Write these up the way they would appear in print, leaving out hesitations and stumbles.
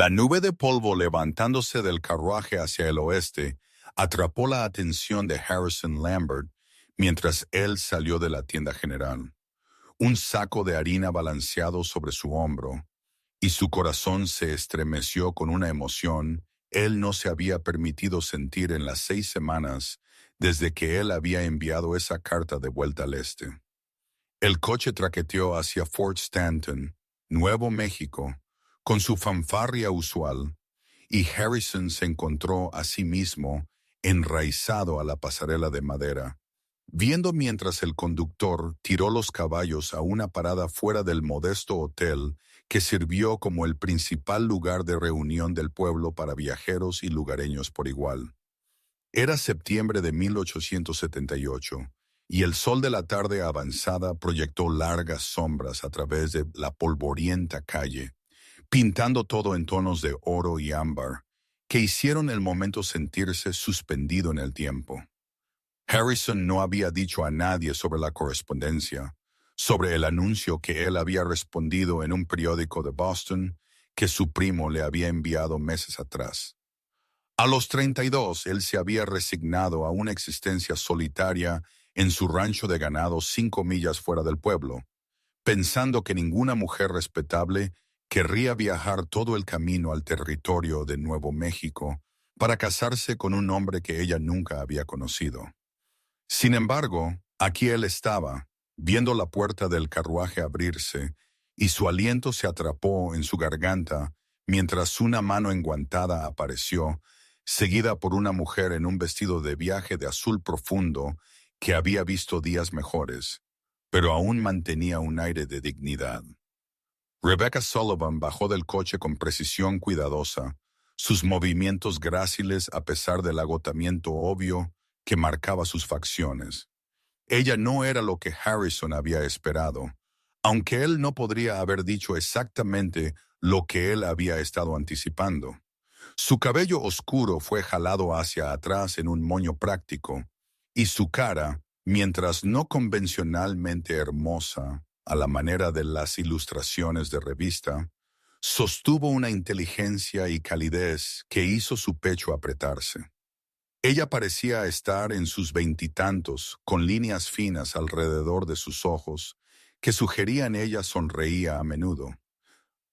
La nube de polvo levantándose del carruaje hacia el oeste atrapó la atención de Harrison Lambert mientras él salió de la tienda general. Un saco de harina balanceado sobre su hombro, y su corazón se estremeció con una emoción él no se había permitido sentir en las 6 semanas desde que él había enviado esa carta de vuelta al este. El coche traqueteó hacia Fort Stanton, Nuevo México, con su fanfarria usual, y Harrison se encontró a sí mismo enraizado a la pasarela de madera, viendo mientras el conductor tiró los caballos a una parada fuera del modesto hotel que sirvió como el principal lugar de reunión del pueblo para viajeros y lugareños por igual. Era septiembre de 1878, y el sol de la tarde avanzada proyectó largas sombras a través de la polvorienta calle, pintando todo en tonos de oro y ámbar, que hicieron el momento sentirse suspendido en el tiempo. Harrison no había dicho a nadie sobre la correspondencia, sobre el anuncio que él había respondido en un periódico de Boston que su primo le había enviado meses atrás. A los 32, él se había resignado a una existencia solitaria en su rancho de ganado 5 millas fuera del pueblo, pensando que ninguna mujer respetable querría viajar todo el camino al territorio de Nuevo México para casarse con un hombre que ella nunca había conocido. Sin embargo, aquí él estaba, viendo la puerta del carruaje abrirse, y su aliento se atrapó en su garganta mientras una mano enguantada apareció, seguida por una mujer en un vestido de viaje de azul profundo que había visto días mejores, pero aún mantenía un aire de dignidad. Rebecca Sullivan bajó del coche con precisión cuidadosa, sus movimientos gráciles a pesar del agotamiento obvio que marcaba sus facciones. Ella no era lo que Harrison había esperado, aunque él no podría haber dicho exactamente lo que él había estado anticipando. Su cabello oscuro fue jalado hacia atrás en un moño práctico, y su cara, mientras no convencionalmente hermosa, a la manera de las ilustraciones de revista, sostuvo una inteligencia y calidez que hizo su pecho apretarse. Ella parecía estar en sus veintitantos, con líneas finas alrededor de sus ojos, que sugerían ella sonreía a menudo,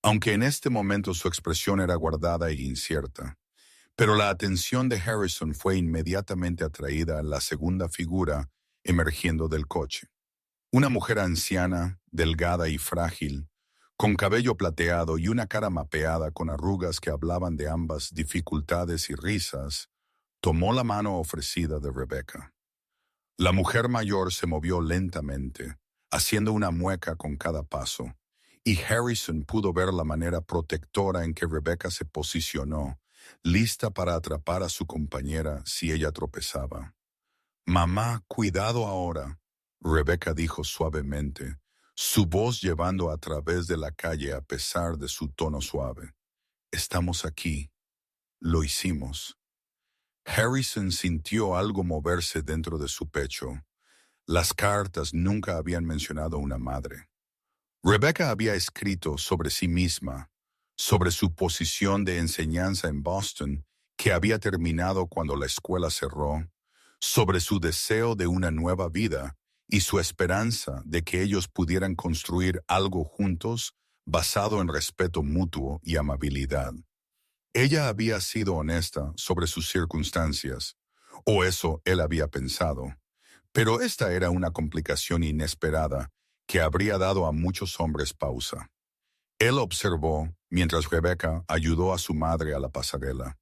aunque en este momento su expresión era guardada e incierta. Pero la atención de Harrison fue inmediatamente atraída a la segunda figura emergiendo del coche. Una mujer anciana, delgada y frágil, con cabello plateado y una cara mapeada con arrugas que hablaban de ambas dificultades y risas, tomó la mano ofrecida de Rebecca. La mujer mayor se movió lentamente, haciendo una mueca con cada paso, y Harrison pudo ver la manera protectora en que Rebecca se posicionó, lista para atrapar a su compañera si ella tropezaba. «Mamá, cuidado ahora», Rebecca dijo suavemente, su voz llevando a través de la calle a pesar de su tono suave. «Estamos aquí. Lo hicimos». Harrison sintió algo moverse dentro de su pecho. Las cartas nunca habían mencionado una madre. Rebecca había escrito sobre sí misma, sobre su posición de enseñanza en Boston, que había terminado cuando la escuela cerró, sobre su deseo de una nueva vida y su esperanza de que ellos pudieran construir algo juntos basado en respeto mutuo y amabilidad. Ella había sido honesta sobre sus circunstancias, o eso él había pensado, pero esta era una complicación inesperada que habría dado a muchos hombres pausa. Él observó mientras Rebecca ayudó a su madre a la pasarela.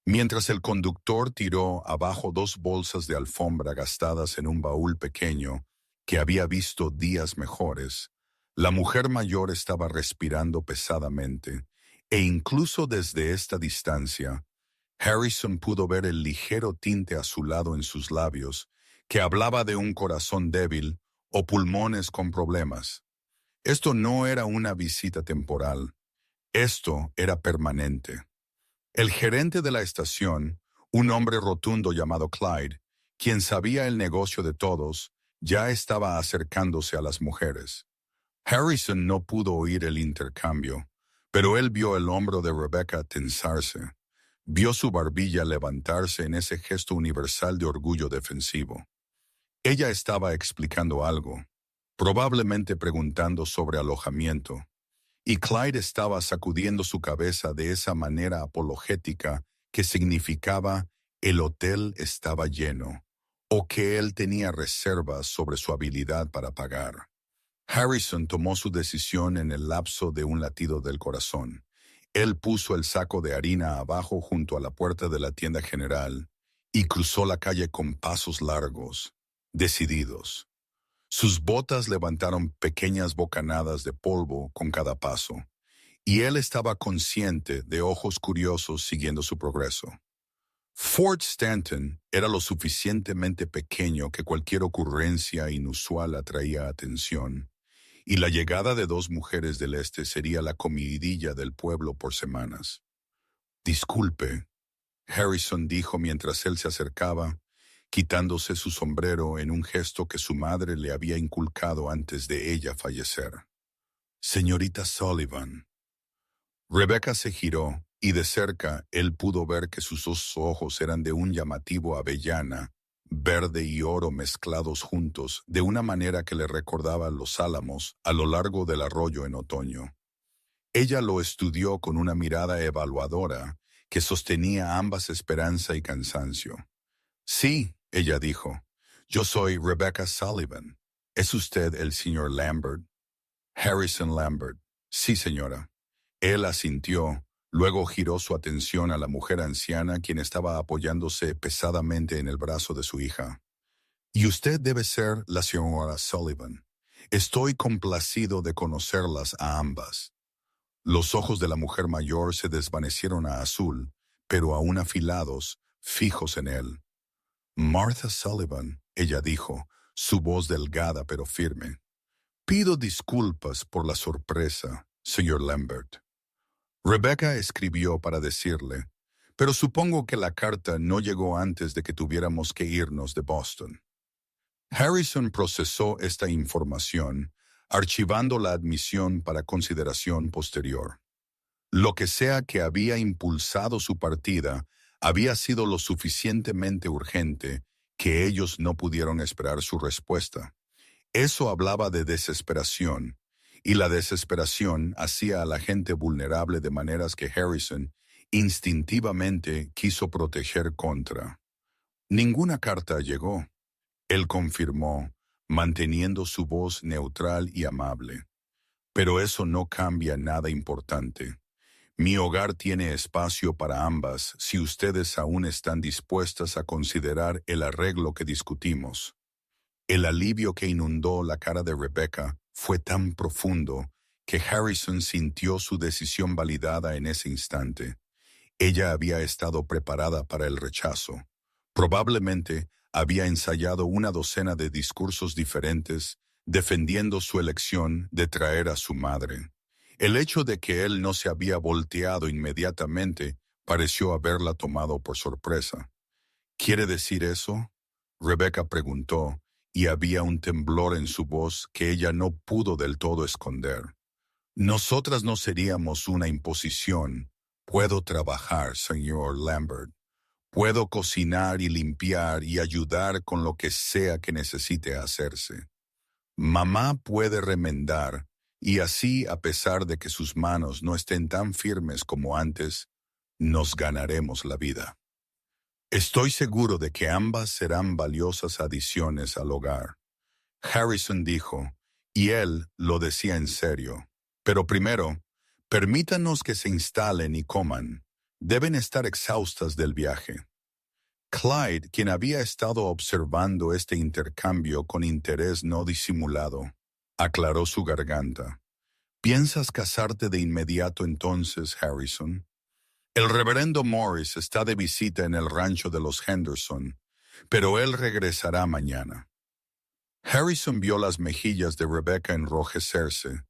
Mientras el conductor tiró abajo 2 bolsas de alfombra gastadas en un baúl pequeño que había visto días mejores, la mujer mayor estaba respirando pesadamente, e incluso desde esta distancia, Harrison pudo ver el ligero tinte azulado en sus labios, que hablaba de un corazón débil o pulmones con problemas. Esto no era una visita temporal, esto era permanente. El gerente de la estación, un hombre rotundo llamado Clyde, quien sabía el negocio de todos, ya estaba acercándose a las mujeres. Harrison no pudo oír el intercambio, Pero él vio el hombro de Rebecca tensarse, vio su barbilla levantarse en ese gesto universal de orgullo defensivo. Ella estaba explicando algo, probablemente preguntando sobre alojamiento, y Clyde estaba sacudiendo su cabeza de esa manera apologética que significaba el hotel estaba lleno, o que él tenía reservas sobre su habilidad para pagar. Harrison tomó su decisión en el lapso de un latido del corazón. Él puso el saco de harina abajo junto a la puerta de la tienda general y cruzó la calle con pasos largos, decididos. Sus botas levantaron pequeñas bocanadas de polvo con cada paso, y él estaba consciente de ojos curiosos siguiendo su progreso. Fort Stanton era lo suficientemente pequeño que cualquier ocurrencia inusual atraía atención, y la llegada de dos mujeres del este sería la comidilla del pueblo por semanas. Disculpe, Harrison dijo mientras él se acercaba, quitándose su sombrero en un gesto que su madre le había inculcado antes de ella fallecer. Señorita Sullivan. Rebecca se giró, y de cerca él pudo ver que sus dos ojos eran de un llamativo avellana, verde y oro mezclados juntos de una manera que le recordaba los álamos a lo largo del arroyo en otoño. Ella lo estudió con una mirada evaluadora que sostenía ambas esperanza y cansancio. Sí, ella dijo, yo soy Rebecca Sullivan. ¿Es usted el señor Lambert? Harrison Lambert. Sí, señora. Él asintió, luego giró su atención a la mujer anciana quien estaba apoyándose pesadamente en el brazo de su hija. Y usted debe ser la señora Sullivan. Estoy complacido de conocerlas a ambas. Los ojos de la mujer mayor se desvanecieron a azul, pero aún afilados, fijos en él. Martha Sullivan, ella dijo, su voz delgada pero firme. Pido disculpas por la sorpresa, señor Lambert. Rebecca escribió para decirle, pero supongo que la carta no llegó antes de que tuviéramos que irnos de Boston. Harrison procesó esta información, archivando la admisión para consideración posterior. Lo que sea que había impulsado su partida había sido lo suficientemente urgente que ellos no pudieron esperar su respuesta. Eso hablaba de desesperación, y la desesperación hacía a la gente vulnerable de maneras que Harrison instintivamente quiso proteger contra. Ninguna carta llegó. Él confirmó, manteniendo su voz neutral y amable. Pero eso no cambia nada importante. Mi hogar tiene espacio para ambas si ustedes aún están dispuestas a considerar el arreglo que discutimos. El alivio que inundó la cara de Rebecca fue tan profundo que Harrison sintió su decisión validada en ese instante. Ella había estado preparada para el rechazo. Probablemente había ensayado una docena de discursos diferentes, defendiendo su elección de traer a su madre. El hecho de que él no se había volteado inmediatamente pareció haberla tomado por sorpresa. ¿Quiere decir eso? Rebecca preguntó, y había un temblor en su voz que ella no pudo del todo esconder. Nosotras no seríamos una imposición. Puedo trabajar, señor Lambert. Puedo cocinar y limpiar y ayudar con lo que sea que necesite hacerse. Mamá puede remendar, y así, a pesar de que sus manos no estén tan firmes como antes, nos ganaremos la vida. Estoy seguro de que ambas serán valiosas adiciones al hogar. Harrison dijo, y él lo decía en serio. Pero primero, permítanos que se instalen y coman. Deben estar exhaustas del viaje. Clyde, quien había estado observando este intercambio con interés no disimulado, aclaró su garganta. ¿Piensas casarte de inmediato entonces, Harrison? El reverendo Morris está de visita en el rancho de los Henderson, pero él regresará mañana. Harrison vio las mejillas de Rebecca enrojecerse,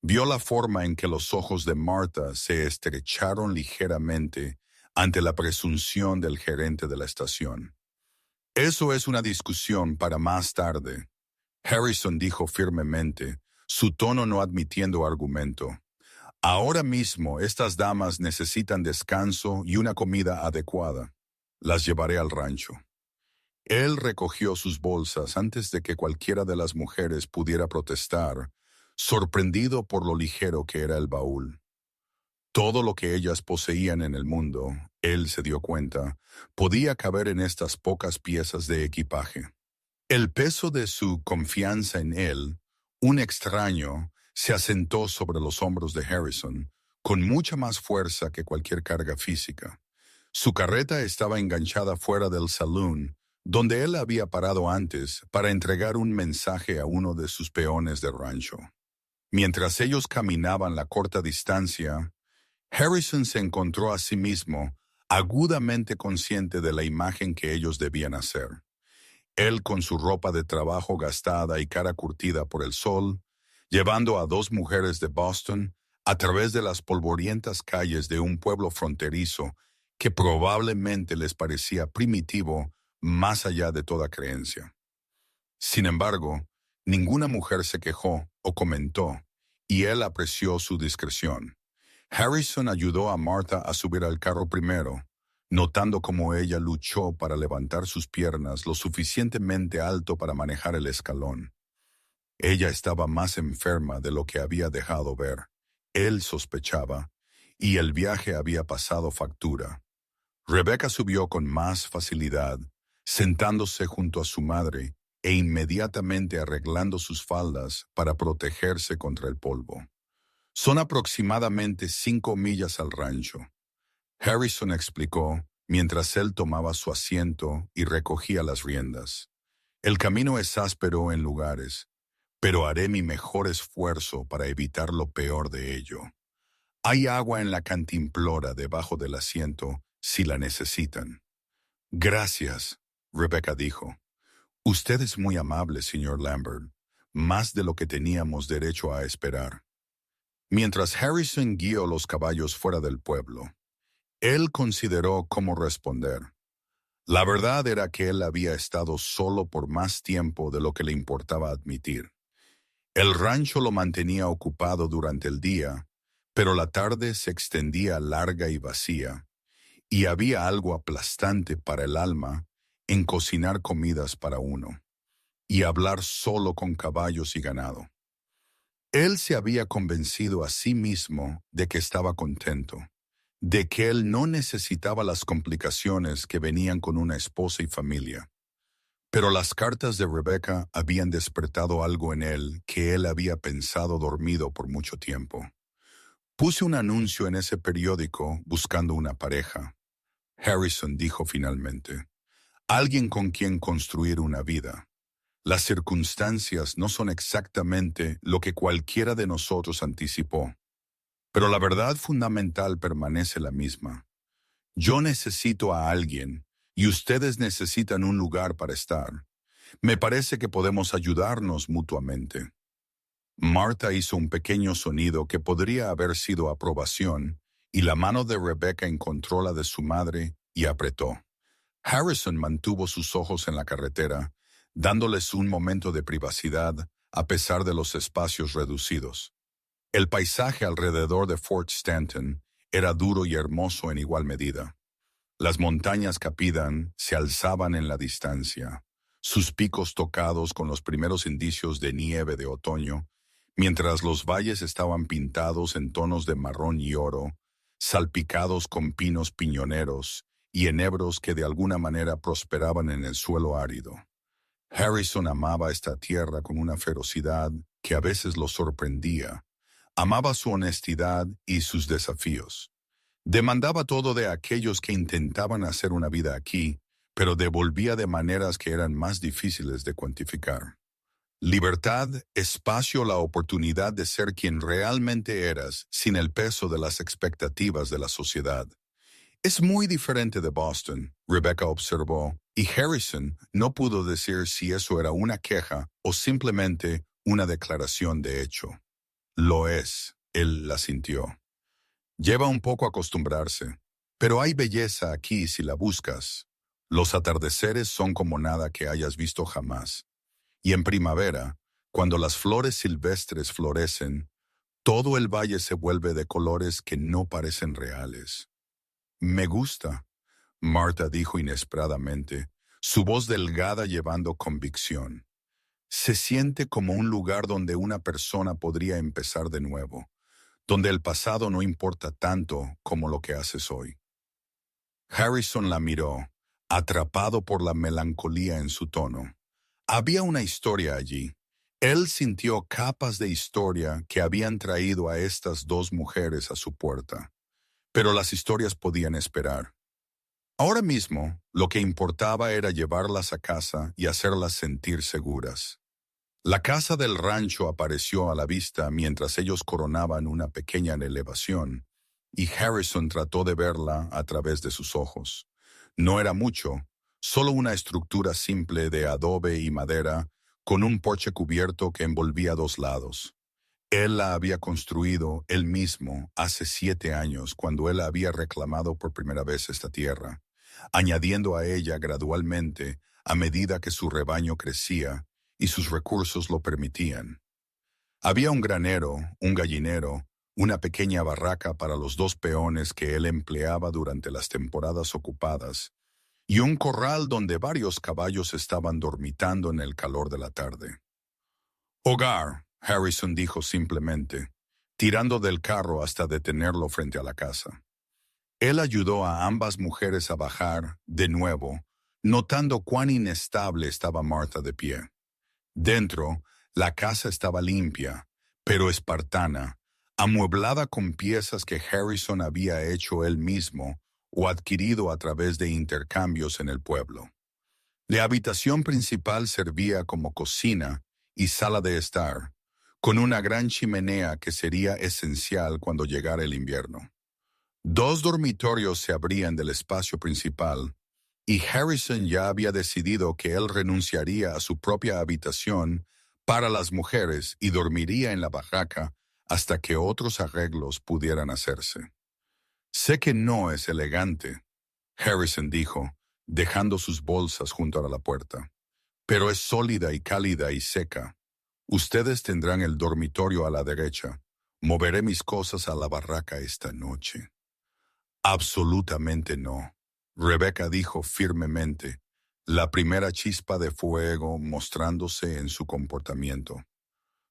vio la forma en que los ojos de Martha se estrecharon ligeramente ante la presunción del gerente de la estación. Eso es una discusión para más tarde, Harrison dijo firmemente, su tono no admitiendo argumento. Ahora mismo estas damas necesitan descanso y una comida adecuada. Las llevaré al rancho. Él recogió sus bolsas antes de que cualquiera de las mujeres pudiera protestar, sorprendido por lo ligero que era el baúl. Todo lo que ellas poseían en el mundo, él se dio cuenta, podía caber en estas pocas piezas de equipaje. El peso de su confianza en él, un extraño, se asentó sobre los hombros de Harrison, con mucha más fuerza que cualquier carga física. Su carreta estaba enganchada fuera del salón, donde él había parado antes para entregar un mensaje a uno de sus peones de rancho. Mientras ellos caminaban la corta distancia, Harrison se encontró a sí mismo agudamente consciente de la imagen que ellos debían hacer. Él con su ropa de trabajo gastada y cara curtida por el sol, llevando a dos mujeres de Boston a través de las polvorientas calles de un pueblo fronterizo que probablemente les parecía primitivo más allá de toda creencia. Sin embargo, ninguna mujer se quejó o comentó, y él apreció su discreción. Harrison ayudó a Martha a subir al carro primero, notando cómo ella luchó para levantar sus piernas lo suficientemente alto para manejar el escalón. Ella estaba más enferma de lo que había dejado ver. Él sospechaba, y el viaje había pasado factura. Rebecca subió con más facilidad, sentándose junto a su madre e inmediatamente arreglando sus faldas para protegerse contra el polvo. Son aproximadamente 5 millas al rancho. Harrison explicó, mientras él tomaba su asiento y recogía las riendas. El camino es áspero en lugares, pero haré mi mejor esfuerzo para evitar lo peor de ello. Hay agua en la cantimplora debajo del asiento si la necesitan. Gracias, Rebecca dijo. Usted es muy amable, señor Lambert, más de lo que teníamos derecho a esperar. Mientras Harrison guió los caballos fuera del pueblo, él consideró cómo responder. La verdad era que él había estado solo por más tiempo de lo que le importaba admitir. El rancho lo mantenía ocupado durante el día, pero la tarde se extendía larga y vacía, y había algo aplastante para el alma en cocinar comidas para uno, y hablar solo con caballos y ganado. Él se había convencido a sí mismo de que estaba contento, de que él no necesitaba las complicaciones que venían con una esposa y familia. Pero las cartas de Rebecca habían despertado algo en él que él había pensado dormido por mucho tiempo. Puse un anuncio en ese periódico buscando una pareja. Harrison dijo finalmente, alguien con quien construir una vida. Las circunstancias no son exactamente lo que cualquiera de nosotros anticipó, pero la verdad fundamental permanece la misma. Yo necesito a alguien y ustedes necesitan un lugar para estar. Me parece que podemos ayudarnos mutuamente. Martha hizo un pequeño sonido que podría haber sido aprobación, y la mano de Rebecca encontró la de su madre y apretó. Harrison mantuvo sus ojos en la carretera, dándoles un momento de privacidad a pesar de los espacios reducidos. El paisaje alrededor de Fort Stanton era duro y hermoso en igual medida. Las montañas Capidan se alzaban en la distancia, sus picos tocados con los primeros indicios de nieve de otoño, mientras los valles estaban pintados en tonos de marrón y oro, salpicados con pinos piñoneros y enebros que de alguna manera prosperaban en el suelo árido. Harrison amaba esta tierra con una ferocidad que a veces lo sorprendía. Amaba su honestidad y sus desafíos. Demandaba todo de aquellos que intentaban hacer una vida aquí, pero devolvía de maneras que eran más difíciles de cuantificar. Libertad, espacio, la oportunidad de ser quien realmente eras sin el peso de las expectativas de la sociedad. Es muy diferente de Boston, Rebecca observó, y Harrison no pudo decir si eso era una queja o simplemente una declaración de hecho. Lo es, él la sintió. Lleva un poco acostumbrarse, pero hay belleza aquí si la buscas. Los atardeceres son como nada que hayas visto jamás. Y en primavera, cuando las flores silvestres florecen, Todo el valle se vuelve de colores que no parecen reales. Me gusta, Marta dijo inesperadamente, su voz delgada llevando convicción. Se siente como un lugar donde una persona podría empezar de nuevo, donde el pasado no importa tanto como lo que haces hoy. Harrison la miró, atrapado por la melancolía en su tono. Había una historia allí. Él sintió capas de historia que habían traído a estas dos mujeres a su puerta. Pero las historias podían esperar. Ahora mismo, lo que importaba era llevarlas a casa y hacerlas sentir seguras. La casa del rancho apareció a la vista mientras ellos coronaban una pequeña elevación, y Harrison trató de verla a través de sus ojos. No era mucho, solo una estructura simple de adobe y madera, con un porche cubierto que envolvía dos lados. Él la había construido él mismo hace 7 años cuando él había reclamado por primera vez esta tierra, añadiendo a ella gradualmente a medida que su rebaño crecía y sus recursos lo permitían. Había un granero, un gallinero, una pequeña barraca para los 2 peones que él empleaba durante las temporadas ocupadas, y un corral donde varios caballos estaban dormitando en el calor de la tarde. Hogar, Harrison dijo simplemente, tirando del carro hasta detenerlo frente a la casa. Él ayudó a ambas mujeres a bajar, de nuevo, notando cuán inestable estaba Marta de pie. Dentro, la casa estaba limpia, pero espartana, amueblada con piezas que Harrison había hecho él mismo o adquirido a través de intercambios en el pueblo. La habitación principal servía como cocina y sala de estar, con una gran chimenea que sería esencial cuando llegara el invierno. 2 dormitorios se abrían del espacio principal, y Harrison ya había decidido que él renunciaría a su propia habitación para las mujeres y dormiría en la barraca hasta que otros arreglos pudieran hacerse. Sé que no es elegante, Harrison dijo, dejando sus bolsas junto a la puerta, pero es sólida y cálida y seca. Ustedes tendrán el dormitorio a la derecha. Moveré mis cosas a la barraca esta noche. Absolutamente no, Rebecca dijo firmemente, la primera chispa de fuego mostrándose en su comportamiento.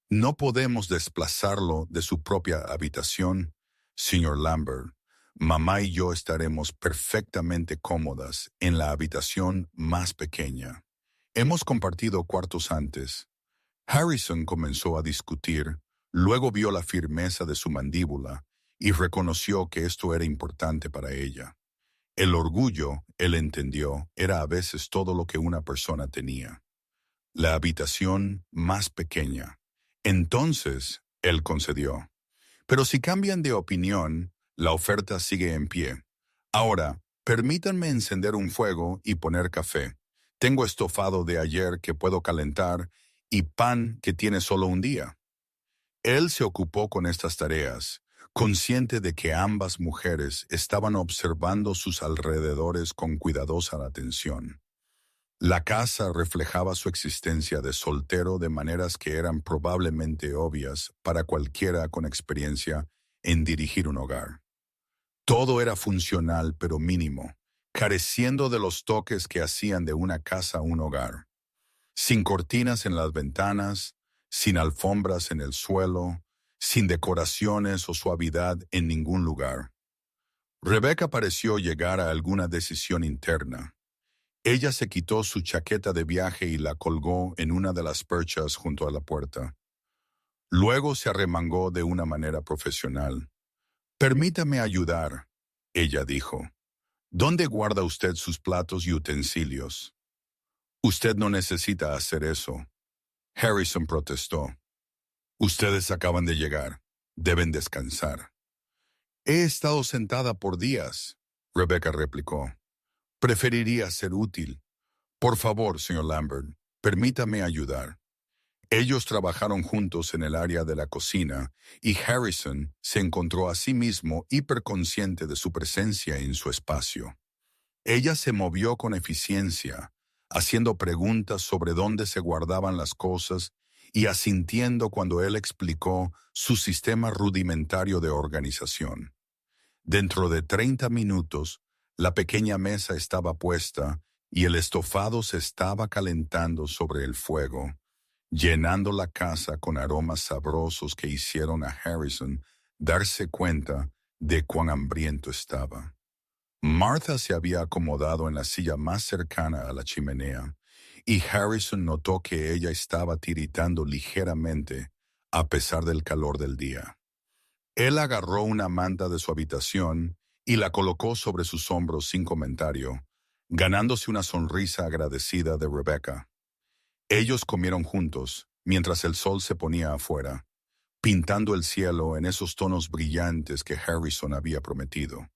No podemos desplazarlo de su propia habitación, señor Lambert. Mamá y yo estaremos perfectamente cómodas en la habitación más pequeña. Hemos compartido cuartos antes. Harrison comenzó a discutir, luego vio la firmeza de su mandíbula y reconoció que esto era importante para ella. El orgullo, él entendió, era a veces todo lo que una persona tenía. La habitación más pequeña. Entonces, él concedió. Pero si cambian de opinión, la oferta sigue en pie. Ahora, permítanme encender un fuego y poner café. Tengo estofado de ayer que puedo calentar y pan que tiene solo un día. Él se ocupó con estas tareas, consciente de que ambas mujeres estaban observando sus alrededores con cuidadosa atención. La casa reflejaba su existencia de soltero de maneras que eran probablemente obvias para cualquiera con experiencia en dirigir un hogar. Todo era funcional pero mínimo, careciendo de los toques que hacían de una casa un hogar. Sin cortinas en las ventanas, sin alfombras en el suelo, sin decoraciones o suavidad en ningún lugar. Rebecca pareció llegar a alguna decisión interna. Ella se quitó su chaqueta de viaje y la colgó en una de las perchas junto a la puerta. Luego se arremangó de una manera profesional. «Permítame ayudar», ella dijo. «¿Dónde guarda usted sus platos y utensilios?» «Usted no necesita hacer eso», Harrison protestó. «Ustedes acaban de llegar. Deben descansar». «He estado sentada por días», Rebecca replicó. «Preferiría ser útil. Por favor, señor Lambert, permítame ayudar». Ellos trabajaron juntos en el área de la cocina y Harrison se encontró a sí mismo hiperconsciente de su presencia en su espacio. Ella se movió con eficiencia, haciendo preguntas sobre dónde se guardaban las cosas y asintiendo cuando él explicó su sistema rudimentario de organización. Dentro de 30 minutos, la pequeña mesa estaba puesta y el estofado se estaba calentando sobre el fuego, llenando la casa con aromas sabrosos que hicieron a Harrison darse cuenta de cuán hambriento estaba. Martha se había acomodado en la silla más cercana a la chimenea, y Harrison notó que ella estaba tiritando ligeramente a pesar del calor del día. Él agarró una manta de su habitación y la colocó sobre sus hombros sin comentario, ganándose una sonrisa agradecida de Rebecca. Ellos comieron juntos, mientras el sol se ponía afuera, pintando el cielo en esos tonos brillantes que Harrison había prometido.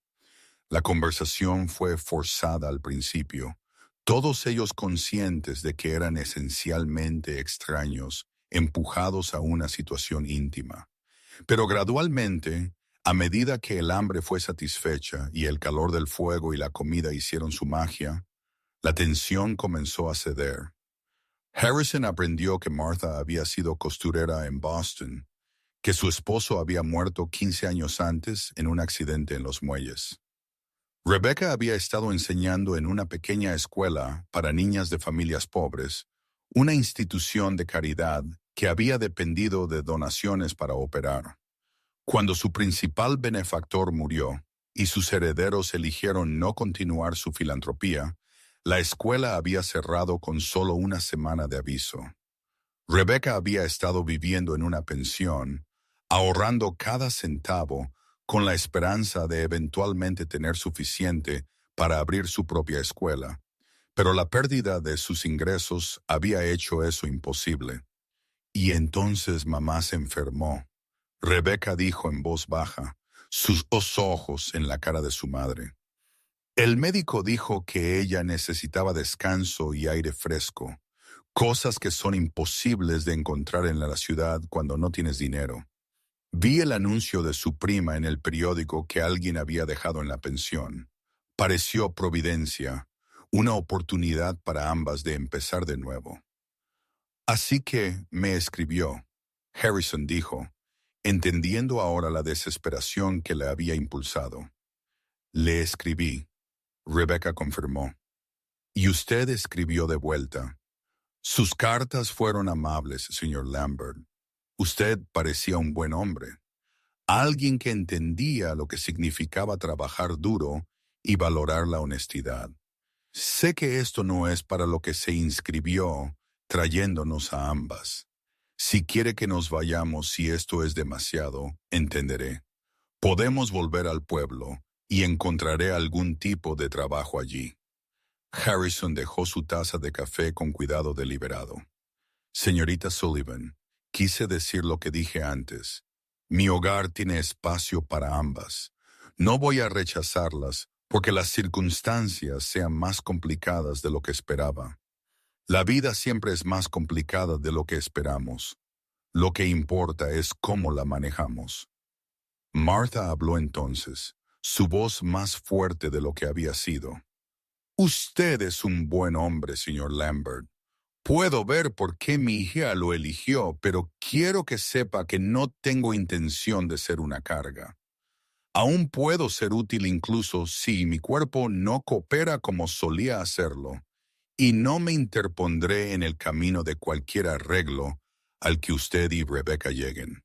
La conversación fue forzada al principio, todos ellos conscientes de que eran esencialmente extraños, empujados a una situación íntima. Pero gradualmente, a medida que el hambre fue satisfecha y el calor del fuego y la comida hicieron su magia, la tensión comenzó a ceder. Harrison aprendió que Martha había sido costurera en Boston, que su esposo había muerto 15 años antes en un accidente en los muelles. Rebecca había estado enseñando en una pequeña escuela para niñas de familias pobres, una institución de caridad que había dependido de donaciones para operar. Cuando su principal benefactor murió y sus herederos eligieron no continuar su filantropía, la escuela había cerrado con solo una semana de aviso. Rebecca había estado viviendo en una pensión, ahorrando cada centavo con la esperanza de eventualmente tener suficiente para abrir su propia escuela, pero la pérdida de sus ingresos había hecho eso imposible. Y entonces mamá se enfermó. Rebecca dijo en voz baja, sus dos ojos en la cara de su madre. El médico dijo que ella necesitaba descanso y aire fresco, cosas que son imposibles de encontrar en la ciudad cuando no tienes dinero. Vi el anuncio de su prima en el periódico que alguien había dejado en la pensión. Pareció providencia, una oportunidad para ambas de empezar de nuevo. Así que me escribió, Harrison dijo, entendiendo ahora la desesperación que le había impulsado. Le escribí, Rebecca confirmó. Y usted escribió de vuelta. Sus cartas fueron amables, señor Lambert. Usted parecía un buen hombre. Alguien que entendía lo que significaba trabajar duro y valorar la honestidad. Sé que esto no es para lo que se inscribió, trayéndonos a ambas. Si quiere que nos vayamos, si esto es demasiado, entenderé. Podemos volver al pueblo y encontraré algún tipo de trabajo allí. Harrison dejó su taza de café con cuidado deliberado. Señorita Sullivan, quise decir lo que dije antes. Mi hogar tiene espacio para ambas. No voy a rechazarlas porque las circunstancias sean más complicadas de lo que esperaba. La vida siempre es más complicada de lo que esperamos. Lo que importa es cómo la manejamos. Martha habló entonces, su voz más fuerte de lo que había sido. Usted es un buen hombre, señor Lambert. Puedo ver por qué mi hija lo eligió, pero quiero que sepa que no tengo intención de ser una carga. Aún puedo ser útil incluso si mi cuerpo no coopera como solía hacerlo, y no me interpondré en el camino de cualquier arreglo al que usted y Rebecca lleguen.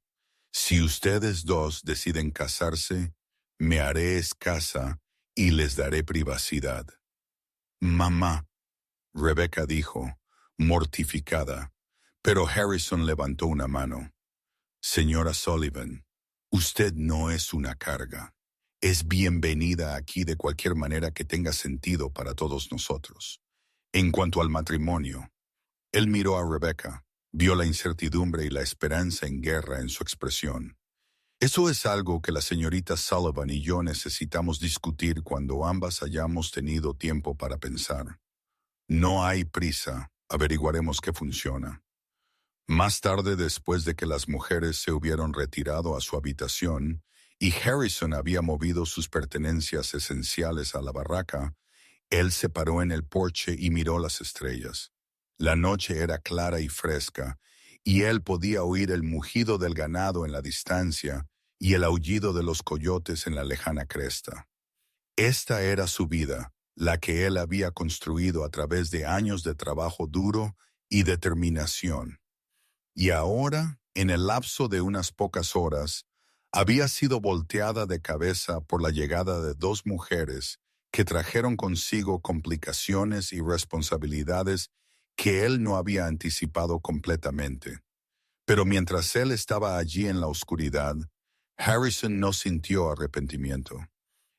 Si ustedes dos deciden casarse, me haré escasa y les daré privacidad. Mamá, Rebecca dijo, mortificada, pero Harrison levantó una mano. Señora Sullivan, usted no es una carga. Es bienvenida aquí de cualquier manera que tenga sentido para todos nosotros. En cuanto al matrimonio, él miró a Rebecca, vio la incertidumbre y la esperanza en guerra en su expresión. Eso es algo que la señorita Sullivan y yo necesitamos discutir cuando ambas hayamos tenido tiempo para pensar. No hay prisa, averiguaremos qué funciona. Más tarde, después de que las mujeres se hubieron retirado a su habitación y Harrison había movido sus pertenencias esenciales a la barraca, él se paró en el porche y miró las estrellas. La noche era clara y fresca, y él podía oír el mugido del ganado en la distancia y el aullido de los coyotes en la lejana cresta. Esta era su vida, la que él había construido a través de años de trabajo duro y determinación. Y ahora, en el lapso de unas pocas horas, había sido volteada de cabeza por la llegada de dos mujeres que trajeron consigo complicaciones y responsabilidades que él no había anticipado completamente. Pero mientras él estaba allí en la oscuridad, Harrison no sintió arrepentimiento.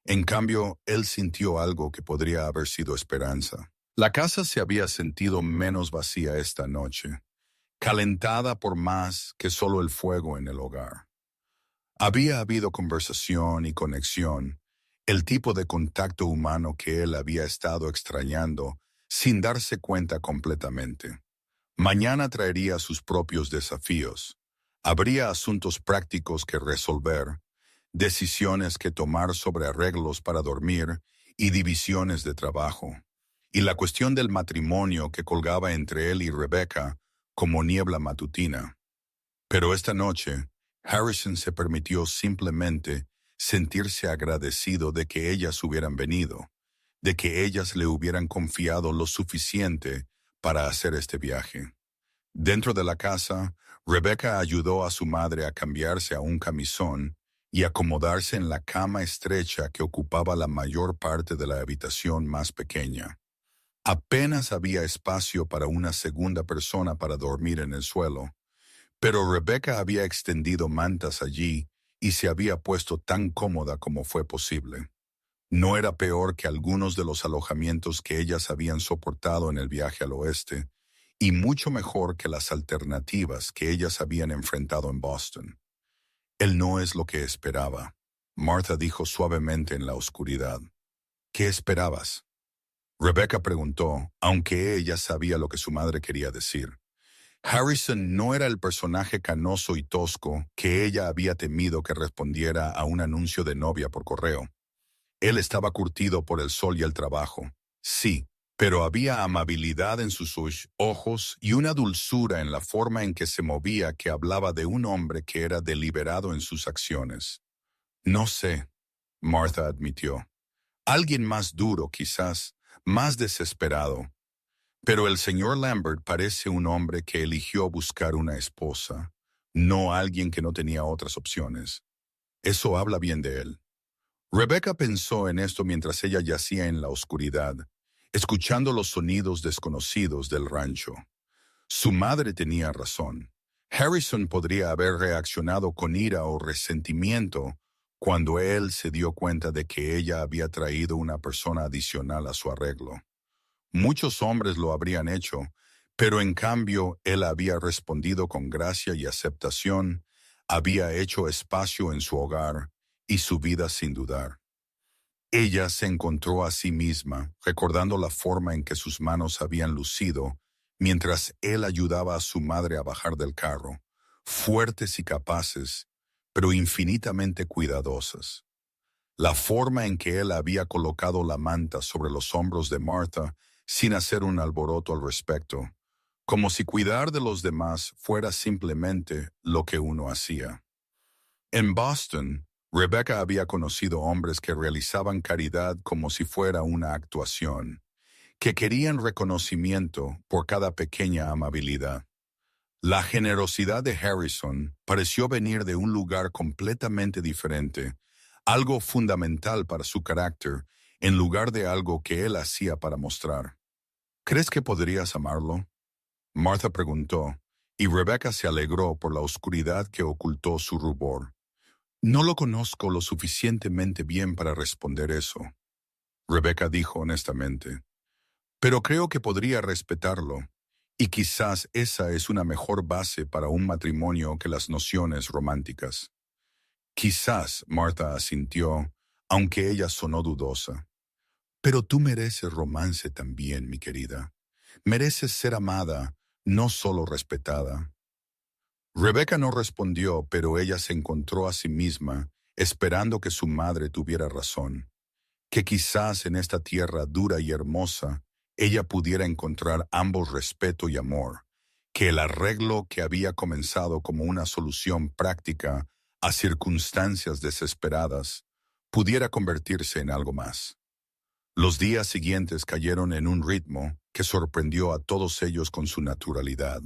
En cambio, él sintió algo que podría haber sido esperanza. La casa se había sentido menos vacía esta noche, calentada por más que solo el fuego en el hogar. Había habido conversación y conexión, el tipo de contacto humano que él había estado extrañando sin darse cuenta completamente. Mañana traería sus propios desafíos. Habría asuntos prácticos que resolver, decisiones que tomar sobre arreglos para dormir y divisiones de trabajo. Y la cuestión del matrimonio que colgaba entre él y Rebecca como niebla matutina. Pero esta noche, Harrison se permitió simplemente sentirse agradecido de que ellas hubieran venido, de que ellas le hubieran confiado lo suficiente para hacer este viaje. Dentro de la casa, Rebecca ayudó a su madre a cambiarse a un camisón y acomodarse en la cama estrecha que ocupaba la mayor parte de la habitación más pequeña. Apenas había espacio para una segunda persona para dormir en el suelo, pero Rebecca había extendido mantas allí y se había puesto tan cómoda como fue posible. No era peor que algunos de los alojamientos que ellas habían soportado en el viaje al oeste, y mucho mejor que las alternativas que ellas habían enfrentado en Boston. Él no es lo que esperaba, Martha dijo suavemente en la oscuridad. ¿Qué esperabas? Rebecca preguntó, aunque ella sabía lo que su madre quería decir. Harrison no era el personaje canoso y tosco que ella había temido que respondiera a un anuncio de novia por correo. Él estaba curtido por el sol y el trabajo, sí, pero había amabilidad en sus ojos y una dulzura en la forma en que se movía que hablaba de un hombre que era deliberado en sus acciones. No sé, Martha admitió. Alguien más duro, quizás, más desesperado. Pero el señor Lambert parece un hombre que eligió buscar una esposa, no alguien que no tenía otras opciones. Eso habla bien de él. Rebecca pensó en esto mientras ella yacía en la oscuridad, escuchando los sonidos desconocidos del rancho. Su madre tenía razón. Harrison podría haber reaccionado con ira o resentimiento cuando él se dio cuenta de que ella había traído una persona adicional a su arreglo. Muchos hombres lo habrían hecho, pero en cambio él había respondido con gracia y aceptación, había hecho espacio en su hogar y su vida sin dudar. Ella se encontró a sí misma, recordando la forma en que sus manos habían lucido, mientras él ayudaba a su madre a bajar del carro, fuertes y capaces, pero infinitamente cuidadosas. La forma en que él había colocado la manta sobre los hombros de Martha sin hacer un alboroto al respecto, como si cuidar de los demás fuera simplemente lo que uno hacía. En Boston, Rebecca había conocido hombres que realizaban caridad como si fuera una actuación, que querían reconocimiento por cada pequeña amabilidad. La generosidad de Harrison pareció venir de un lugar completamente diferente, algo fundamental para su carácter, en lugar de algo que él hacía para mostrar. ¿Crees que podrías amarlo? Martha preguntó, y Rebecca se alegró por la oscuridad que ocultó su rubor. No lo conozco lo suficientemente bien para responder eso, Rebecca dijo honestamente, pero creo que podría respetarlo, y quizás esa es una mejor base para un matrimonio que las nociones románticas. Quizás, Martha asintió, aunque ella sonó dudosa. Pero tú mereces romance también, mi querida. Mereces ser amada, no solo respetada. Rebecca no respondió, pero ella se encontró a sí misma, esperando que su madre tuviera razón, que quizás en esta tierra dura y hermosa, ella pudiera encontrar ambos respeto y amor, que el arreglo que había comenzado como una solución práctica a circunstancias desesperadas pudiera convertirse en algo más. Los días siguientes cayeron en un ritmo que sorprendió a todos ellos con su naturalidad.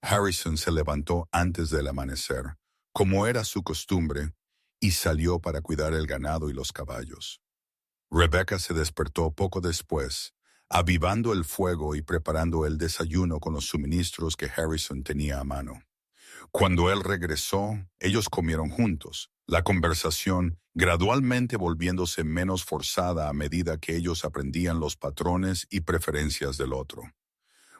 Harrison se levantó antes del amanecer, como era su costumbre, y salió para cuidar el ganado y los caballos. Rebecca se despertó poco después, avivando el fuego y preparando el desayuno con los suministros que Harrison tenía a mano. Cuando él regresó, ellos comieron juntos, la conversación gradualmente volviéndose menos forzada a medida que ellos aprendían los patrones y preferencias del otro.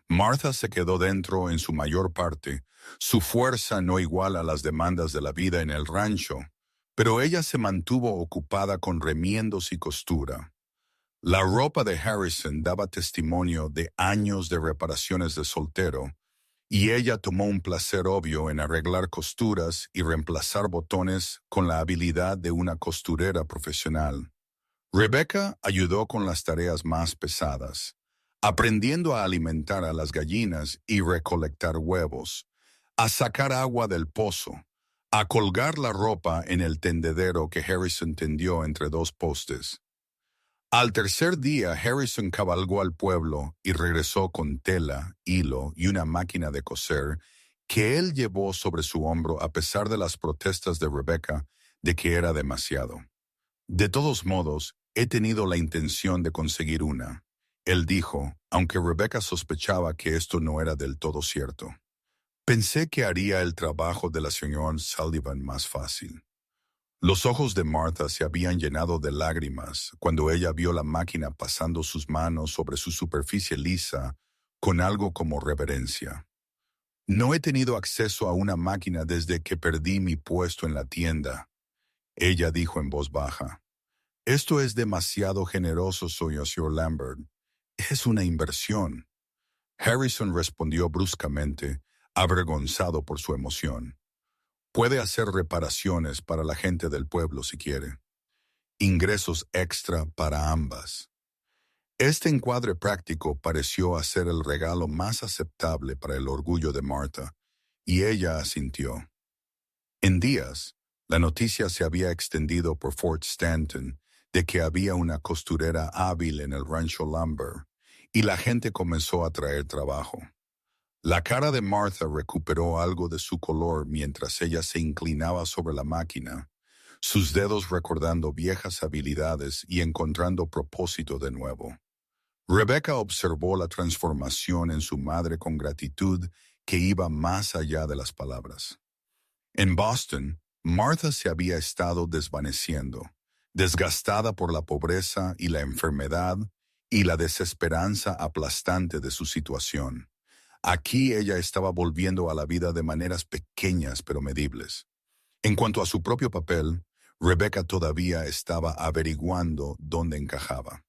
Martha se quedó dentro en su mayor parte, su fuerza no igual a las demandas de la vida en el rancho, pero ella se mantuvo ocupada con remiendos y costura. La ropa de Harrison daba testimonio de años de reparaciones de soltero, y ella tomó un placer obvio en arreglar costuras y reemplazar botones con la habilidad de una costurera profesional. Rebecca ayudó con las tareas más pesadas, aprendiendo a alimentar a las gallinas y recolectar huevos, a sacar agua del pozo, a colgar la ropa en el tendedero que Harrison tendió entre dos postes. Al tercer día, Harrison cabalgó al pueblo y regresó con tela, hilo y una máquina de coser que él llevó sobre su hombro a pesar de las protestas de Rebecca de que era demasiado. De todos modos, he tenido la intención de conseguir una, él dijo, aunque Rebecca sospechaba que esto no era del todo cierto. Pensé que haría el trabajo de la señora Sullivan más fácil. Los ojos de Martha se habían llenado de lágrimas cuando ella vio la máquina pasando sus manos sobre su superficie lisa con algo como reverencia. No he tenido acceso a una máquina desde que perdí mi puesto en la tienda, ella dijo en voz baja. Esto es demasiado generoso, Sr. Lambert. Es una inversión. Harrison respondió bruscamente, avergonzado por su emoción. Puede hacer reparaciones para la gente del pueblo si quiere. Ingresos extra para ambas. Este encuadre práctico pareció hacer el regalo más aceptable para el orgullo de Martha, y ella asintió. En días, la noticia se había extendido por Fort Stanton de que había una costurera hábil en el rancho Lumber, y la gente comenzó a traer trabajo. La cara de Martha recuperó algo de su color mientras ella se inclinaba sobre la máquina, sus dedos recordando viejas habilidades y encontrando propósito de nuevo. Rebecca observó la transformación en su madre con gratitud que iba más allá de las palabras. En Boston, Martha se había estado desvaneciendo, desgastada por la pobreza y la enfermedad y la desesperanza aplastante de su situación. Aquí ella estaba volviendo a la vida de maneras pequeñas pero medibles. En cuanto a su propio papel, Rebecca todavía estaba averiguando dónde encajaba.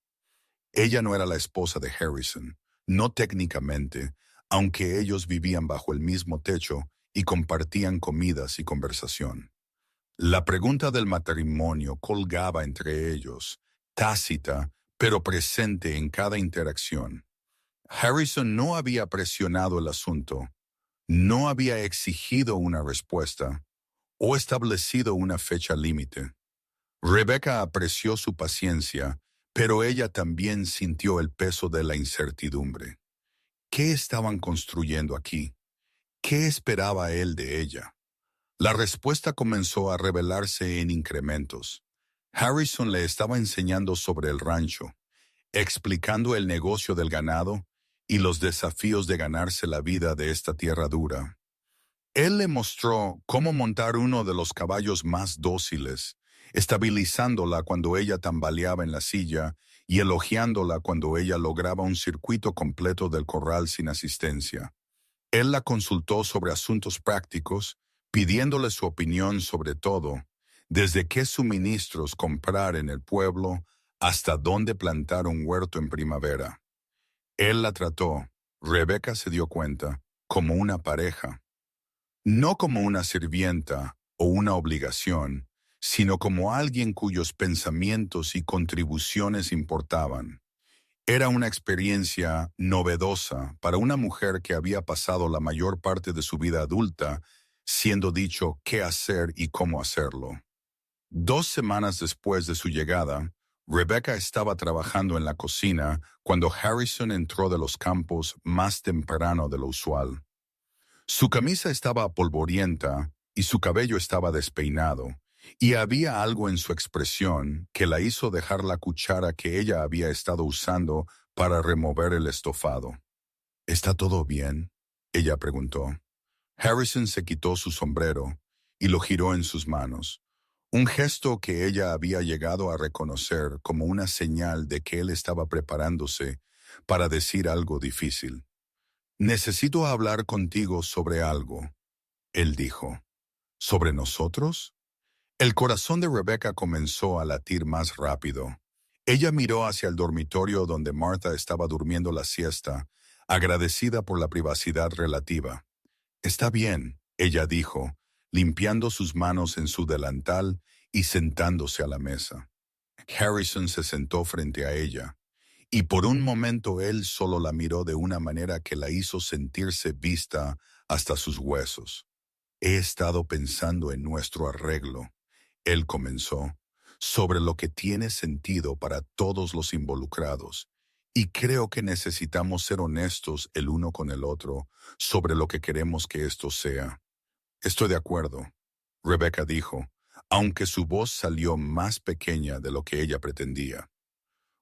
Ella no era la esposa de Harrison, no técnicamente, aunque ellos vivían bajo el mismo techo y compartían comidas y conversación. La pregunta del matrimonio colgaba entre ellos, tácita, pero presente en cada interacción. Harrison no había presionado el asunto, no había exigido una respuesta o establecido una fecha límite. Rebecca apreció su paciencia, pero ella también sintió el peso de la incertidumbre. ¿Qué estaban construyendo aquí? ¿Qué esperaba él de ella? La respuesta comenzó a revelarse en incrementos. Harrison le estaba enseñando sobre el rancho, explicando el negocio del ganado y los desafíos de ganarse la vida de esta tierra dura. Él le mostró cómo montar uno de los caballos más dóciles, estabilizándola cuando ella tambaleaba en la silla y elogiándola cuando ella lograba un circuito completo del corral sin asistencia. Él la consultó sobre asuntos prácticos, pidiéndole su opinión sobre todo, desde qué suministros comprar en el pueblo hasta dónde plantar un huerto en primavera. Él la trató, Rebecca se dio cuenta, como una pareja. No como una sirvienta o una obligación, sino como alguien cuyos pensamientos y contribuciones importaban. Era una experiencia novedosa para una mujer que había pasado la mayor parte de su vida adulta siendo dicho qué hacer y cómo hacerlo. 2 semanas después de su llegada, Rebecca estaba trabajando en la cocina cuando Harrison entró de los campos más temprano de lo usual. Su camisa estaba polvorienta y su cabello estaba despeinado, y había algo en su expresión que la hizo dejar la cuchara que ella había estado usando para remover el estofado. ¿Está todo bien?, ella preguntó. Harrison se quitó su sombrero y lo giró en sus manos, un gesto que ella había llegado a reconocer como una señal de que él estaba preparándose para decir algo difícil. Necesito hablar contigo sobre algo, él dijo. ¿Sobre nosotros? El corazón de Rebecca comenzó a latir más rápido. Ella miró hacia el dormitorio donde Martha estaba durmiendo la siesta, agradecida por la privacidad relativa. Está bien, ella dijo, limpiando sus manos en su delantal y sentándose a la mesa. Harrison se sentó frente a ella, y por un momento él solo la miró de una manera que la hizo sentirse vista hasta sus huesos. He estado pensando en nuestro arreglo, él comenzó, sobre lo que tiene sentido para todos los involucrados, y creo que necesitamos ser honestos el uno con el otro sobre lo que queremos que esto sea. Estoy de acuerdo, Rebecca dijo, aunque su voz salió más pequeña de lo que ella pretendía.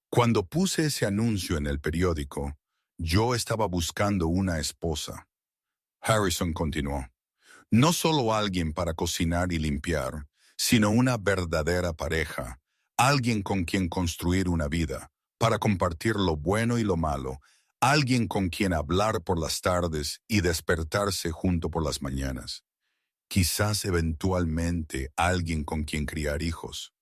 Cuando puse ese anuncio en el periódico, yo estaba buscando una esposa. Harrison continuó. No solo alguien para cocinar y limpiar, sino una verdadera pareja, alguien con quien construir una vida, para compartir lo bueno y lo malo, alguien con quien hablar por las tardes y despertarse junto por las mañanas. Quizás eventualmente alguien con quien criar hijos.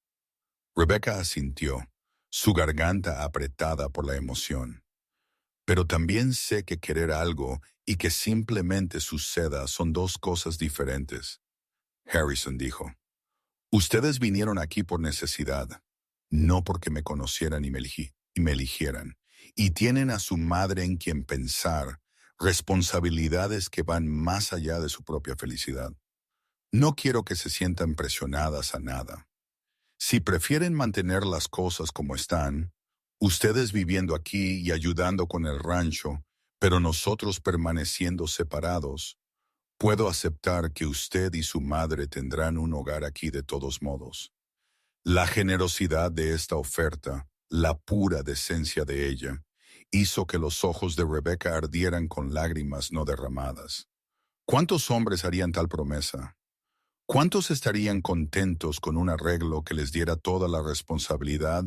Rebecca asintió, su garganta apretada por la emoción. Pero también sé que querer algo y que simplemente suceda son dos cosas diferentes. Harrison dijo. Ustedes vinieron aquí por necesidad, no porque me conocieran y me eligieran, y tienen a su madre en quien pensar, responsabilidades que van más allá de su propia felicidad. No quiero que se sientan presionadas a nada. Si prefieren mantener las cosas como están, ustedes viviendo aquí y ayudando con el rancho, pero nosotros permaneciendo separados, puedo aceptar que usted y su madre tendrán un hogar aquí de todos modos. La generosidad de esta oferta, la pura decencia de ella, hizo que los ojos de Rebecca ardieran con lágrimas no derramadas. ¿Cuántos hombres harían tal promesa? ¿Cuántos estarían contentos con un arreglo que les diera toda la responsabilidad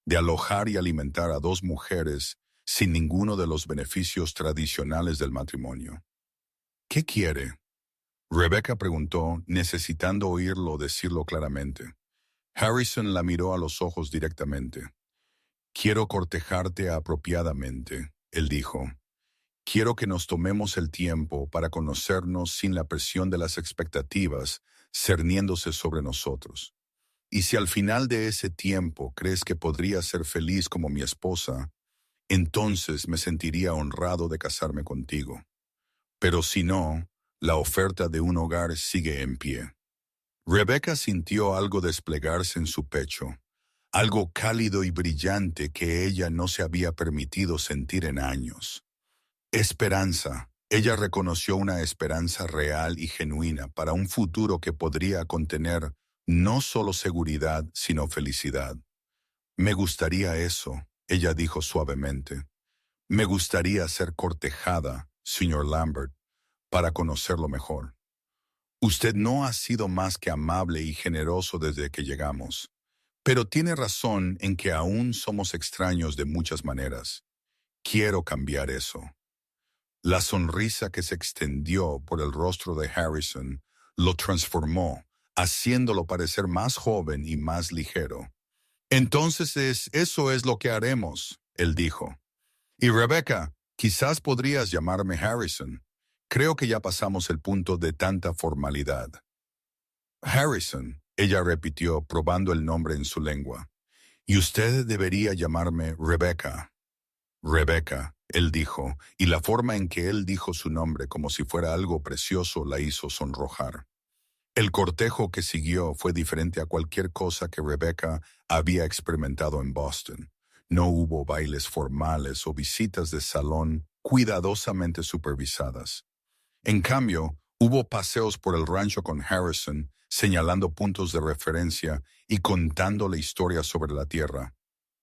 de alojar y alimentar a 2 mujeres sin ninguno de los beneficios tradicionales del matrimonio? ¿Qué quiere? Rebecca preguntó, necesitando oírlo decirlo claramente. Harrison la miró a los ojos directamente. Quiero cortejarte apropiadamente, él dijo. Quiero que nos tomemos el tiempo para conocernos sin la presión de las expectativas cerniéndose sobre nosotros. Y si al final de ese tiempo crees que podría ser feliz como mi esposa, entonces me sentiría honrado de casarme contigo. Pero si no, la oferta de un hogar sigue en pie. Rebecca sintió algo desplegarse en su pecho, algo cálido y brillante que ella no se había permitido sentir en años. Esperanza. Ella reconoció una esperanza real y genuina para un futuro que podría contener no solo seguridad, sino felicidad. Me gustaría eso, ella dijo suavemente. Me gustaría ser cortejada, señor Lambert, para conocerlo mejor. Usted no ha sido más que amable y generoso desde que llegamos, pero tiene razón en que aún somos extraños de muchas maneras. Quiero cambiar eso. La sonrisa que se extendió por el rostro de Harrison lo transformó, haciéndolo parecer más joven y más ligero. Entonces eso es lo que haremos, él dijo. Y Rebecca, quizás podrías llamarme Harrison. Creo que ya pasamos el punto de tanta formalidad. Harrison, ella repitió, probando el nombre en su lengua. Y usted debería llamarme Rebecca. Rebecca, él dijo, y la forma en que él dijo su nombre como si fuera algo precioso la hizo sonrojar. El cortejo que siguió fue diferente a cualquier cosa que Rebecca había experimentado en Boston. No hubo bailes formales o visitas de salón cuidadosamente supervisadas. En cambio, hubo paseos por el rancho con Harrison, señalando puntos de referencia y contándole historias sobre la tierra.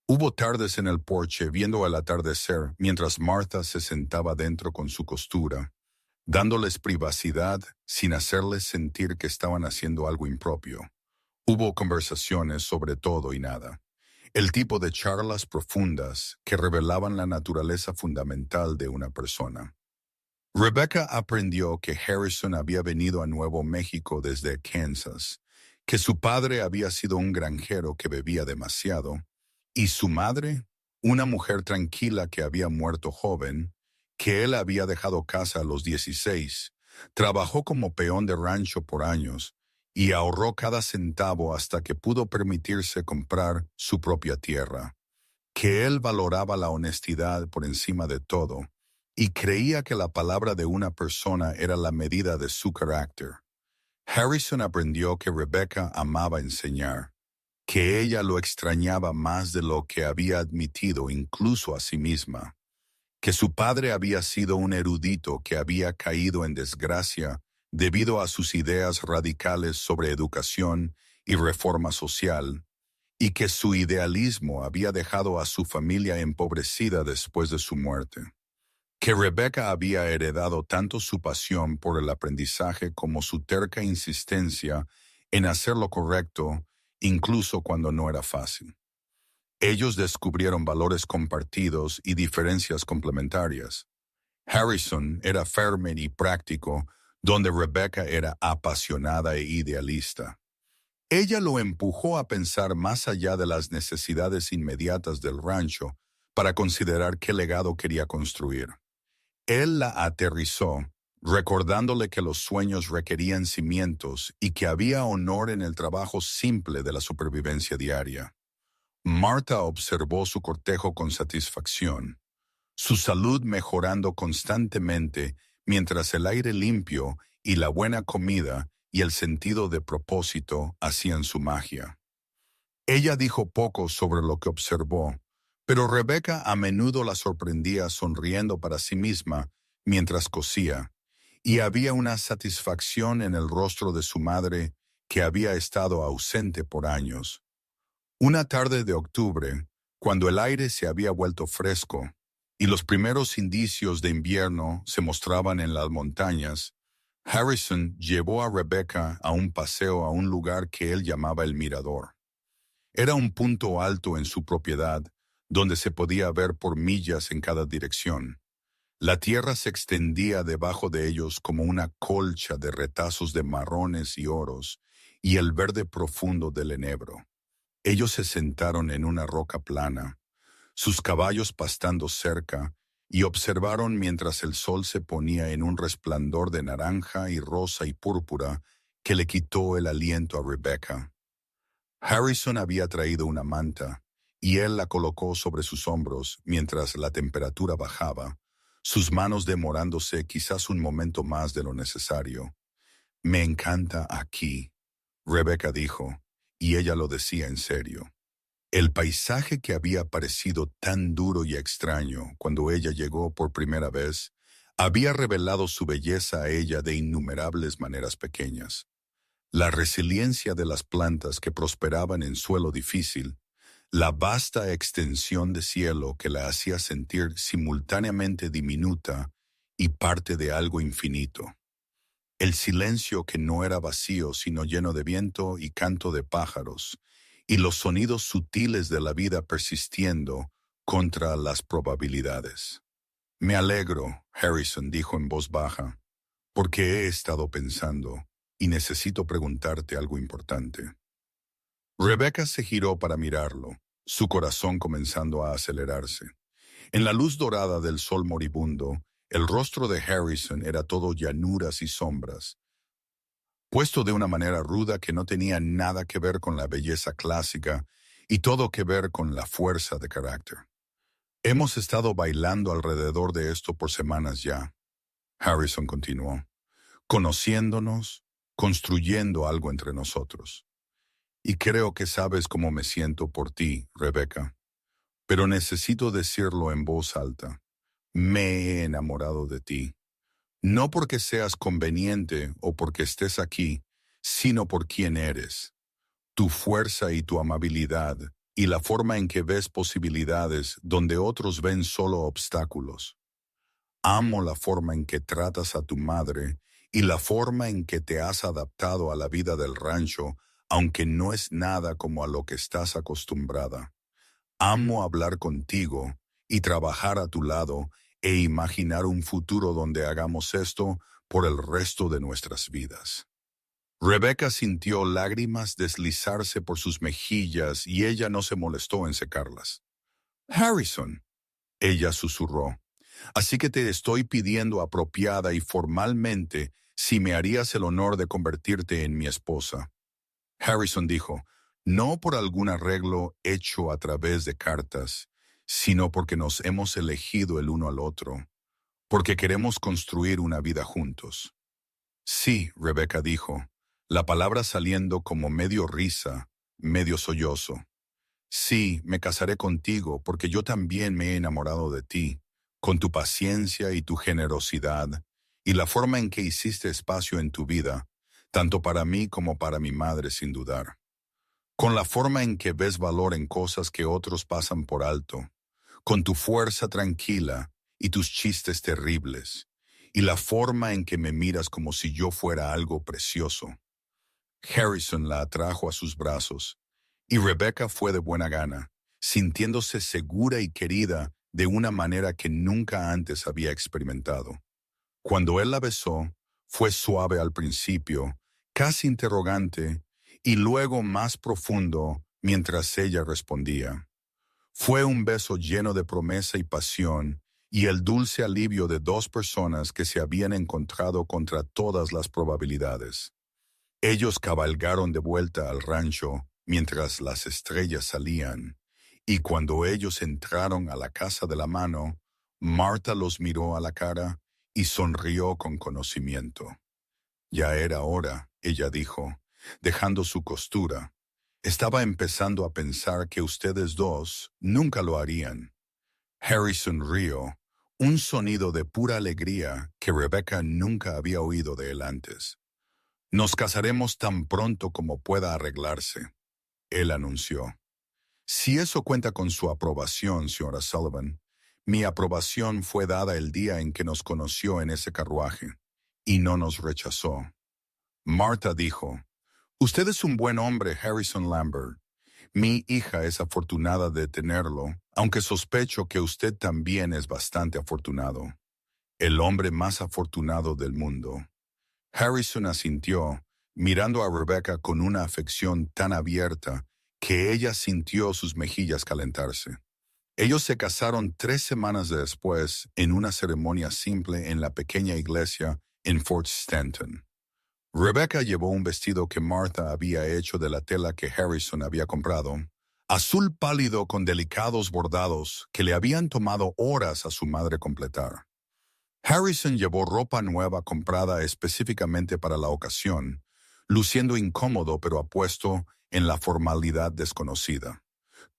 Hubo tardes en el porche viendo el atardecer mientras Martha se sentaba dentro con su costura, dándoles privacidad sin hacerles sentir que estaban haciendo algo impropio. Hubo conversaciones sobre todo y nada, el tipo de charlas profundas que revelaban la naturaleza fundamental de una persona. Rebecca aprendió que Harrison había venido a Nuevo México desde Kansas, que su padre había sido un granjero que bebía demasiado, y su madre, una mujer tranquila que había muerto joven, que él había dejado casa a los 16, trabajó como peón de rancho por años y ahorró cada centavo hasta que pudo permitirse comprar su propia tierra, que él valoraba la honestidad por encima de todo y creía que la palabra de una persona era la medida de su carácter. Harrison aprendió que Rebecca amaba enseñar, que ella lo extrañaba más de lo que había admitido incluso a sí misma, que su padre había sido un erudito que había caído en desgracia debido a sus ideas radicales sobre educación y reforma social, y que su idealismo había dejado a su familia empobrecida después de su muerte, que Rebecca había heredado tanto su pasión por el aprendizaje como su terca insistencia en hacer lo correcto, incluso cuando no era fácil. Ellos descubrieron valores compartidos y diferencias complementarias. Harrison era firme y práctico, donde Rebecca era apasionada e idealista. Ella lo empujó a pensar más allá de las necesidades inmediatas del rancho para considerar qué legado quería construir. Él la aterrizó, recordándole que los sueños requerían cimientos y que había honor en el trabajo simple de la supervivencia diaria. Martha observó su cortejo con satisfacción, su salud mejorando constantemente mientras el aire limpio y la buena comida y el sentido de propósito hacían su magia. Ella dijo poco sobre lo que observó, pero Rebecca a menudo la sorprendía sonriendo para sí misma mientras cosía, y había una satisfacción en el rostro de su madre que había estado ausente por años. Una tarde de octubre, cuando el aire se había vuelto fresco y los primeros indicios de invierno se mostraban en las montañas, Harrison llevó a Rebecca a un paseo a un lugar que él llamaba el Mirador. Era un punto alto en su propiedad, donde se podía ver por millas en cada dirección. La tierra se extendía debajo de ellos como una colcha de retazos de marrones y oros, y el verde profundo del enebro. Ellos se sentaron en una roca plana, sus caballos pastando cerca, y observaron mientras el sol se ponía en un resplandor de naranja y rosa y púrpura que le quitó el aliento a Rebecca. Harrison había traído una manta, y él la colocó sobre sus hombros mientras la temperatura bajaba, sus manos demorándose quizás un momento más de lo necesario. «Me encanta aquí», Rebecca dijo, y ella lo decía en serio. El paisaje que había parecido tan duro y extraño cuando ella llegó por primera vez, había revelado su belleza a ella de innumerables maneras pequeñas. La resiliencia de las plantas que prosperaban en suelo difícil, la vasta extensión de cielo que la hacía sentir simultáneamente diminuta y parte de algo infinito. El silencio que no era vacío sino lleno de viento y canto de pájaros, y los sonidos sutiles de la vida persistiendo contra las probabilidades. «Me alegro», Harrison dijo en voz baja, «porque he estado pensando y necesito preguntarte algo importante». Rebecca se giró para mirarlo, su corazón comenzando a acelerarse. En la luz dorada del sol moribundo, el rostro de Harrison era todo llanuras y sombras, puesto de una manera ruda que no tenía nada que ver con la belleza clásica y todo que ver con la fuerza de carácter. Hemos estado bailando alrededor de esto por semanas ya. Harrison continuó, conociéndonos, construyendo algo entre nosotros. Y creo que sabes cómo me siento por ti, Rebecca. Pero necesito decirlo en voz alta. Me he enamorado de ti. No porque seas conveniente o porque estés aquí, sino por quién eres. Tu fuerza y tu amabilidad, y la forma en que ves posibilidades donde otros ven solo obstáculos. Amo la forma en que tratas a tu madre y la forma en que te has adaptado a la vida del rancho, aunque no es nada como a lo que estás acostumbrada. Amo hablar contigo y trabajar a tu lado e imaginar un futuro donde hagamos esto por el resto de nuestras vidas. Rebecca sintió lágrimas deslizarse por sus mejillas y ella no se molestó en secarlas. Harrison, ella susurró, así que te estoy pidiendo apropiada y formalmente si me harías el honor de convertirte en mi esposa. Harrison dijo, no por algún arreglo hecho a través de cartas, sino porque nos hemos elegido el uno al otro, porque queremos construir una vida juntos. Sí, Rebecca dijo, la palabra saliendo como medio risa, medio sollozo. Sí, me casaré contigo porque yo también me he enamorado de ti, con tu paciencia y tu generosidad, y la forma en que hiciste espacio en tu vida, tanto para mí como para mi madre sin dudar. Con la forma en que ves valor en cosas que otros pasan por alto, con tu fuerza tranquila y tus chistes terribles, y la forma en que me miras como si yo fuera algo precioso. Harrison la atrajo a sus brazos, y Rebecca fue de buena gana, sintiéndose segura y querida de una manera que nunca antes había experimentado. Cuando él la besó, fue suave al principio, casi interrogante, y luego más profundo mientras ella respondía. Fue un beso lleno de promesa y pasión, y el dulce alivio de dos personas que se habían encontrado contra todas las probabilidades. Ellos cabalgaron de vuelta al rancho mientras las estrellas salían, y cuando ellos entraron a la casa de la mano, Marta los miró a la cara y sonrió con conocimiento. Ya era hora, ella dijo, dejando su costura. Estaba empezando a pensar que ustedes dos nunca lo harían. Harrison rió, un sonido de pura alegría que Rebecca nunca había oído de él antes. Nos casaremos tan pronto como pueda arreglarse, él anunció. Si eso cuenta con su aprobación, señora Sullivan, mi aprobación fue dada el día en que nos conoció en ese carruaje, y no nos rechazó. Marta dijo, usted es un buen hombre, Harrison Lambert. Mi hija es afortunada de tenerlo, aunque sospecho que usted también es bastante afortunado. El hombre más afortunado del mundo. Harrison asintió, mirando a Rebecca con una afección tan abierta que ella sintió sus mejillas calentarse. Ellos se casaron 3 semanas después en una ceremonia simple en la pequeña iglesia en Fort Stanton. Rebecca llevó un vestido que Martha había hecho de la tela que Harrison había comprado, azul pálido con delicados bordados que le habían tomado horas a su madre completar. Harrison llevó ropa nueva comprada específicamente para la ocasión, luciendo incómodo pero apuesto en la formalidad desconocida.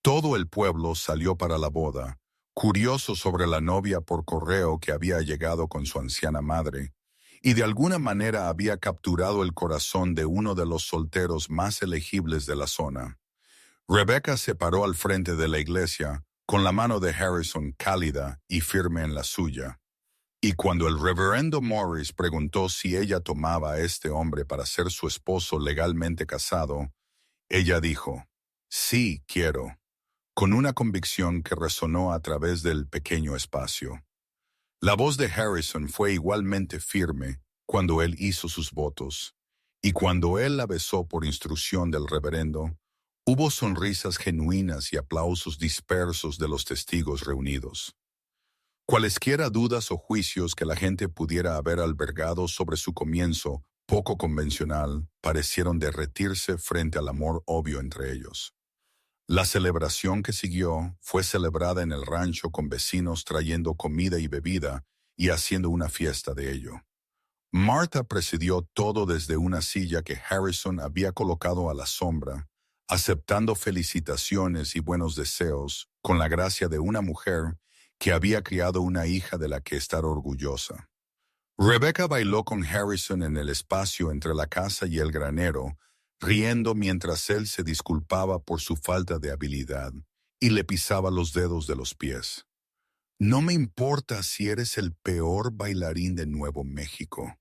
Todo el pueblo salió para la boda, curioso sobre la novia por correo que había llegado con su anciana madre, y de alguna manera había capturado el corazón de uno de los solteros más elegibles de la zona. Rebecca se paró al frente de la iglesia, con la mano de Harrison cálida y firme en la suya. Y cuando el reverendo Morris preguntó si ella tomaba a este hombre para ser su esposo legalmente casado, ella dijo, sí, quiero, con una convicción que resonó a través del pequeño espacio. La voz de Harrison fue igualmente firme cuando él hizo sus votos, y cuando él la besó por instrucción del reverendo, hubo sonrisas genuinas y aplausos dispersos de los testigos reunidos. Cualesquiera dudas o juicios que la gente pudiera haber albergado sobre su comienzo poco convencional parecieron derretirse frente al amor obvio entre ellos. La celebración que siguió fue celebrada en el rancho con vecinos trayendo comida y bebida y haciendo una fiesta de ello. Martha presidió todo desde una silla que Harrison había colocado a la sombra, aceptando felicitaciones y buenos deseos con la gracia de una mujer que había criado una hija de la que estar orgullosa. Rebecca bailó con Harrison en el espacio entre la casa y el granero, riendo mientras él se disculpaba por su falta de habilidad y le pisaba los dedos de los pies. No me importa si eres el peor bailarín de Nuevo México,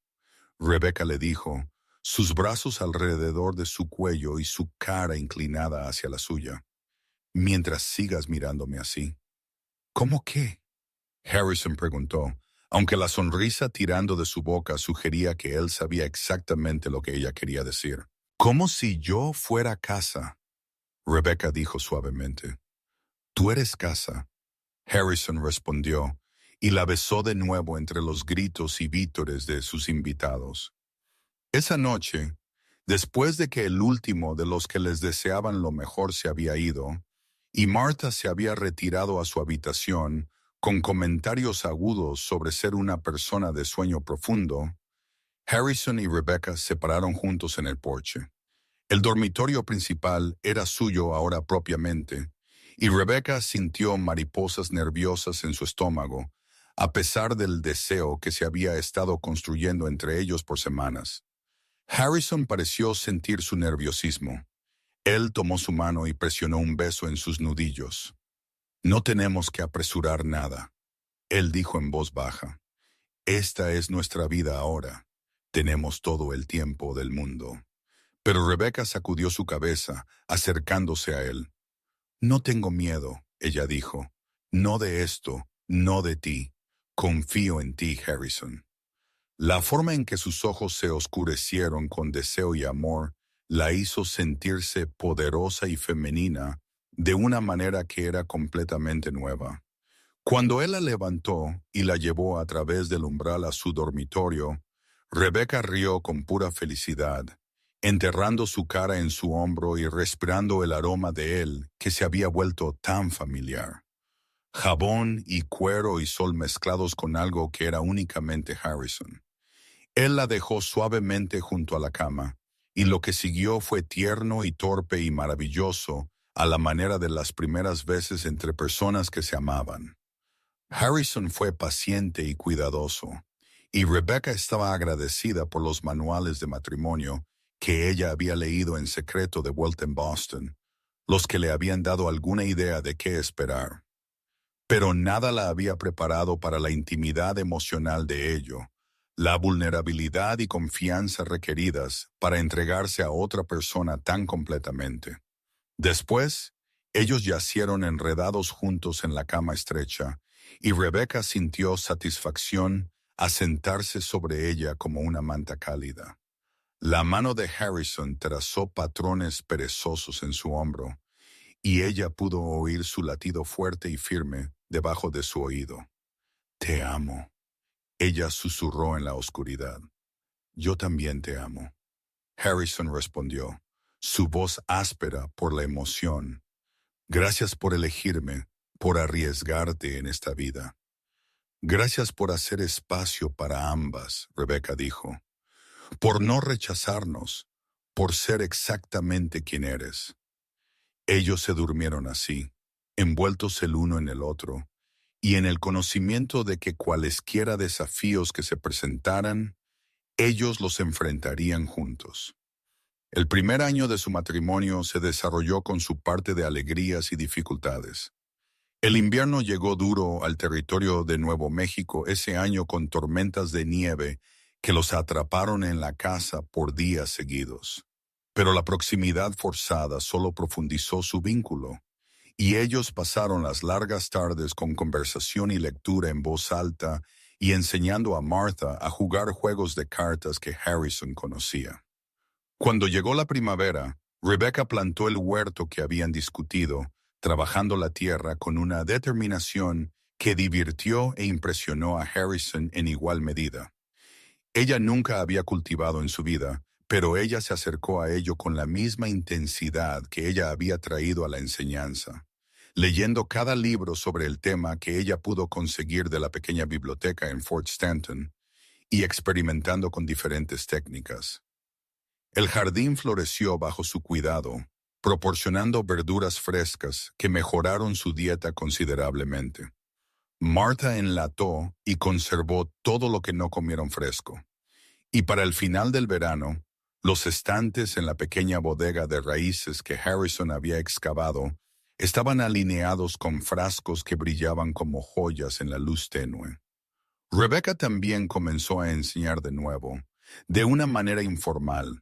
Rebecca le dijo, sus brazos alrededor de su cuello y su cara inclinada hacia la suya. Mientras sigas mirándome así. ¿Cómo qué? Harrison preguntó, aunque la sonrisa tirando de su boca sugería que él sabía exactamente lo que ella quería decir. Como si yo fuera casa, Rebecca dijo suavemente. Tú eres casa, Harrison respondió, y la besó de nuevo entre los gritos y vítores de sus invitados. Esa noche, después de que el último de los que les deseaban lo mejor se había ido, y Martha se había retirado a su habitación con comentarios agudos sobre ser una persona de sueño profundo, Harrison y Rebecca se pararon juntos en el porche. El dormitorio principal era suyo ahora propiamente, y Rebecca sintió mariposas nerviosas en su estómago, a pesar del deseo que se había estado construyendo entre ellos por semanas. Harrison pareció sentir su nerviosismo. Él tomó su mano y presionó un beso en sus nudillos. No tenemos que apresurar nada, él dijo en voz baja. Esta es nuestra vida ahora. Tenemos todo el tiempo del mundo. Pero Rebecca sacudió su cabeza, acercándose a él. No tengo miedo, ella dijo. No de esto, no de ti. Confío en ti, Harrison. La forma en que sus ojos se oscurecieron con deseo y amor la hizo sentirse poderosa y femenina de una manera que era completamente nueva. Cuando él la levantó y la llevó a través del umbral a su dormitorio, Rebecca rió con pura felicidad, enterrando su cara en su hombro y respirando el aroma de él que se había vuelto tan familiar. Jabón y cuero y sol mezclados con algo que era únicamente Harrison. Él la dejó suavemente junto a la cama, y lo que siguió fue tierno y torpe y maravilloso, a la manera de las primeras veces entre personas que se amaban. Harrison fue paciente y cuidadoso, y Rebecca estaba agradecida por los manuales de matrimonio que ella había leído en secreto de vuelta en Boston, los que le habían dado alguna idea de qué esperar. Pero nada la había preparado para la intimidad emocional de ello, la vulnerabilidad y confianza requeridas para entregarse a otra persona tan completamente. Después, ellos yacieron enredados juntos en la cama estrecha, y Rebecca sintió satisfacción a sentarse sobre ella como una manta cálida. La mano de Harrison trazó patrones perezosos en su hombro, y ella pudo oír su latido fuerte y firme debajo de su oído. «Te amo», ella susurró en la oscuridad. «Yo también te amo», Harrison respondió, su voz áspera por la emoción. «Gracias por elegirme, por arriesgarte en esta vida». «Gracias por hacer espacio para ambas», Rebecca dijo. «Por no rechazarnos, por ser exactamente quien eres». Ellos se durmieron así, envueltos el uno en el otro, y en el conocimiento de que cualesquiera desafíos que se presentaran, ellos los enfrentarían juntos. El primer año de su matrimonio se desarrolló con su parte de alegrías y dificultades. El invierno llegó duro al territorio de Nuevo México ese año con tormentas de nieve que los atraparon en la casa por días seguidos. Pero la proximidad forzada solo profundizó su vínculo, y ellos pasaron las largas tardes con conversación y lectura en voz alta y enseñando a Martha a jugar juegos de cartas que Harrison conocía. Cuando llegó la primavera, Rebecca plantó el huerto que habían discutido, trabajando la tierra con una determinación que divirtió e impresionó a Harrison en igual medida. Ella nunca había cultivado en su vida, pero ella se acercó a ello con la misma intensidad que ella había traído a la enseñanza, leyendo cada libro sobre el tema que ella pudo conseguir de la pequeña biblioteca en Fort Stanton y experimentando con diferentes técnicas. El jardín floreció bajo su cuidado, proporcionando verduras frescas que mejoraron su dieta considerablemente. Martha enlató y conservó todo lo que no comieron fresco. Y para el final del verano, los estantes en la pequeña bodega de raíces que Harrison había excavado estaban alineados con frascos que brillaban como joyas en la luz tenue. Rebecca también comenzó a enseñar de nuevo, de una manera informal.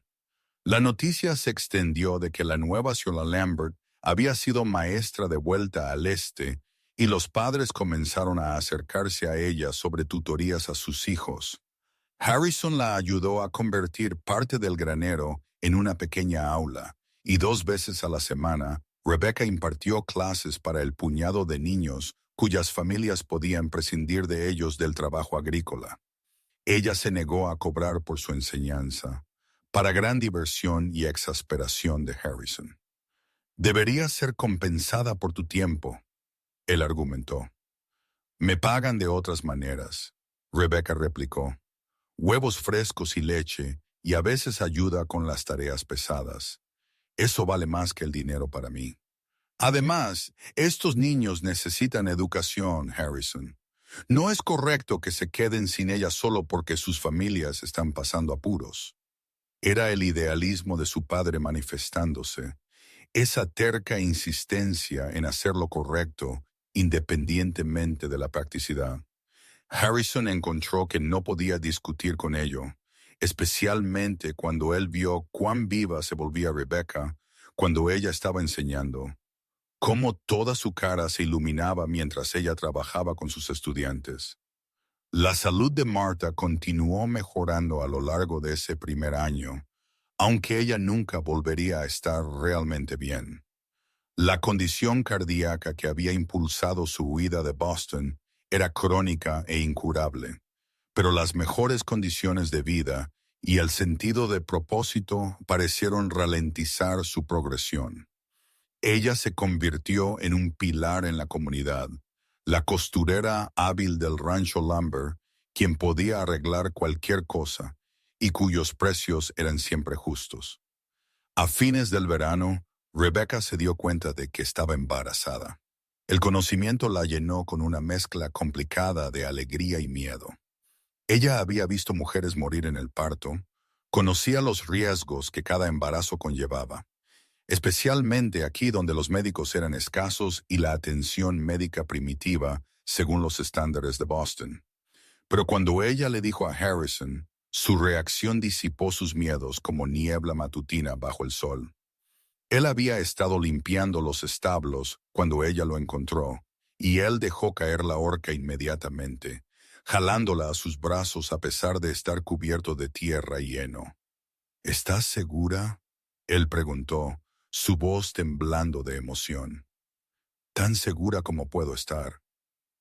La noticia se extendió de que la nueva señora Lambert había sido maestra de vuelta al este y los padres comenzaron a acercarse a ella sobre tutorías a sus hijos. Harrison la ayudó a convertir parte del granero en una pequeña aula, y 2 veces a la semana, Rebecca impartió clases para el puñado de niños cuyas familias podían prescindir de ellos del trabajo agrícola. Ella se negó a cobrar por su enseñanza, para gran diversión y exasperación de Harrison. «Deberías ser compensada por tu tiempo», él argumentó. «Me pagan de otras maneras», Rebecca replicó. «Huevos frescos y leche, y a veces ayuda con las tareas pesadas. Eso vale más que el dinero para mí. Además, estos niños necesitan educación, Harrison. No es correcto que se queden sin ella solo porque sus familias están pasando apuros». Era el idealismo de su padre manifestándose, esa terca insistencia en hacer lo correcto independientemente de la practicidad. Harrison encontró que no podía discutir con ello, especialmente cuando él vio cuán viva se volvía Rebecca cuando ella estaba enseñando, cómo toda su cara se iluminaba mientras ella trabajaba con sus estudiantes. La salud de Martha continuó mejorando a lo largo de ese primer año, aunque ella nunca volvería a estar realmente bien. La condición cardíaca que había impulsado su huida de Boston era crónica e incurable, pero las mejores condiciones de vida y el sentido de propósito parecieron ralentizar su progresión. Ella se convirtió en un pilar en la comunidad, la costurera hábil del rancho Lumber, quien podía arreglar cualquier cosa y cuyos precios eran siempre justos. A fines del verano, Rebecca se dio cuenta de que estaba embarazada. El conocimiento la llenó con una mezcla complicada de alegría y miedo. Ella había visto mujeres morir en el parto, conocía los riesgos que cada embarazo conllevaba, especialmente aquí donde los médicos eran escasos y la atención médica primitiva según los estándares de Boston. Pero cuando ella le dijo a Harrison, su reacción disipó sus miedos como niebla matutina bajo el sol. Él había estado limpiando los establos cuando ella lo encontró, y él dejó caer la horca inmediatamente, jalándola a sus brazos a pesar de estar cubierto de tierra y heno. «¿Estás segura?», él preguntó, su voz temblando de emoción. «Tan segura como puedo estar»,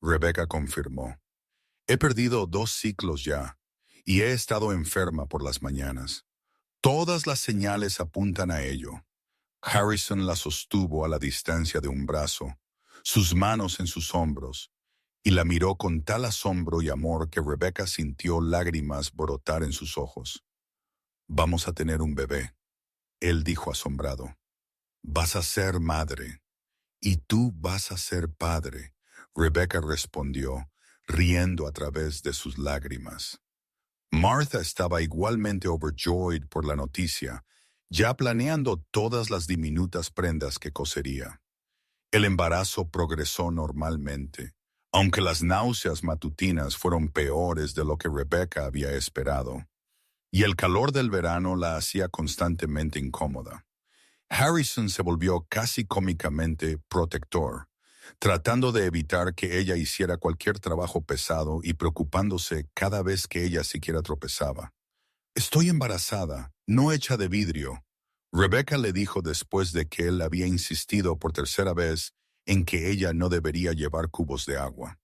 Rebecca confirmó. «He perdido 2 ciclos ya, y he estado enferma por las mañanas. Todas las señales apuntan a ello». Harrison la sostuvo a la distancia de un brazo, sus manos en sus hombros, y la miró con tal asombro y amor que Rebecca sintió lágrimas brotar en sus ojos. «Vamos a tener un bebé», él dijo asombrado. «Vas a ser madre, y tú vas a ser padre», Rebecca respondió, riendo a través de sus lágrimas. Martha estaba igualmente overjoyed por la noticia, ya planeando todas las diminutas prendas que cosería. El embarazo progresó normalmente, aunque las náuseas matutinas fueron peores de lo que Rebecca había esperado, y el calor del verano la hacía constantemente incómoda. Harrison se volvió casi cómicamente protector, tratando de evitar que ella hiciera cualquier trabajo pesado y preocupándose cada vez que ella siquiera tropezaba. «Estoy embarazada, no hecha de vidrio», Rebecca le dijo después de que él había insistido por tercera vez en que ella no debería llevar cubos de agua.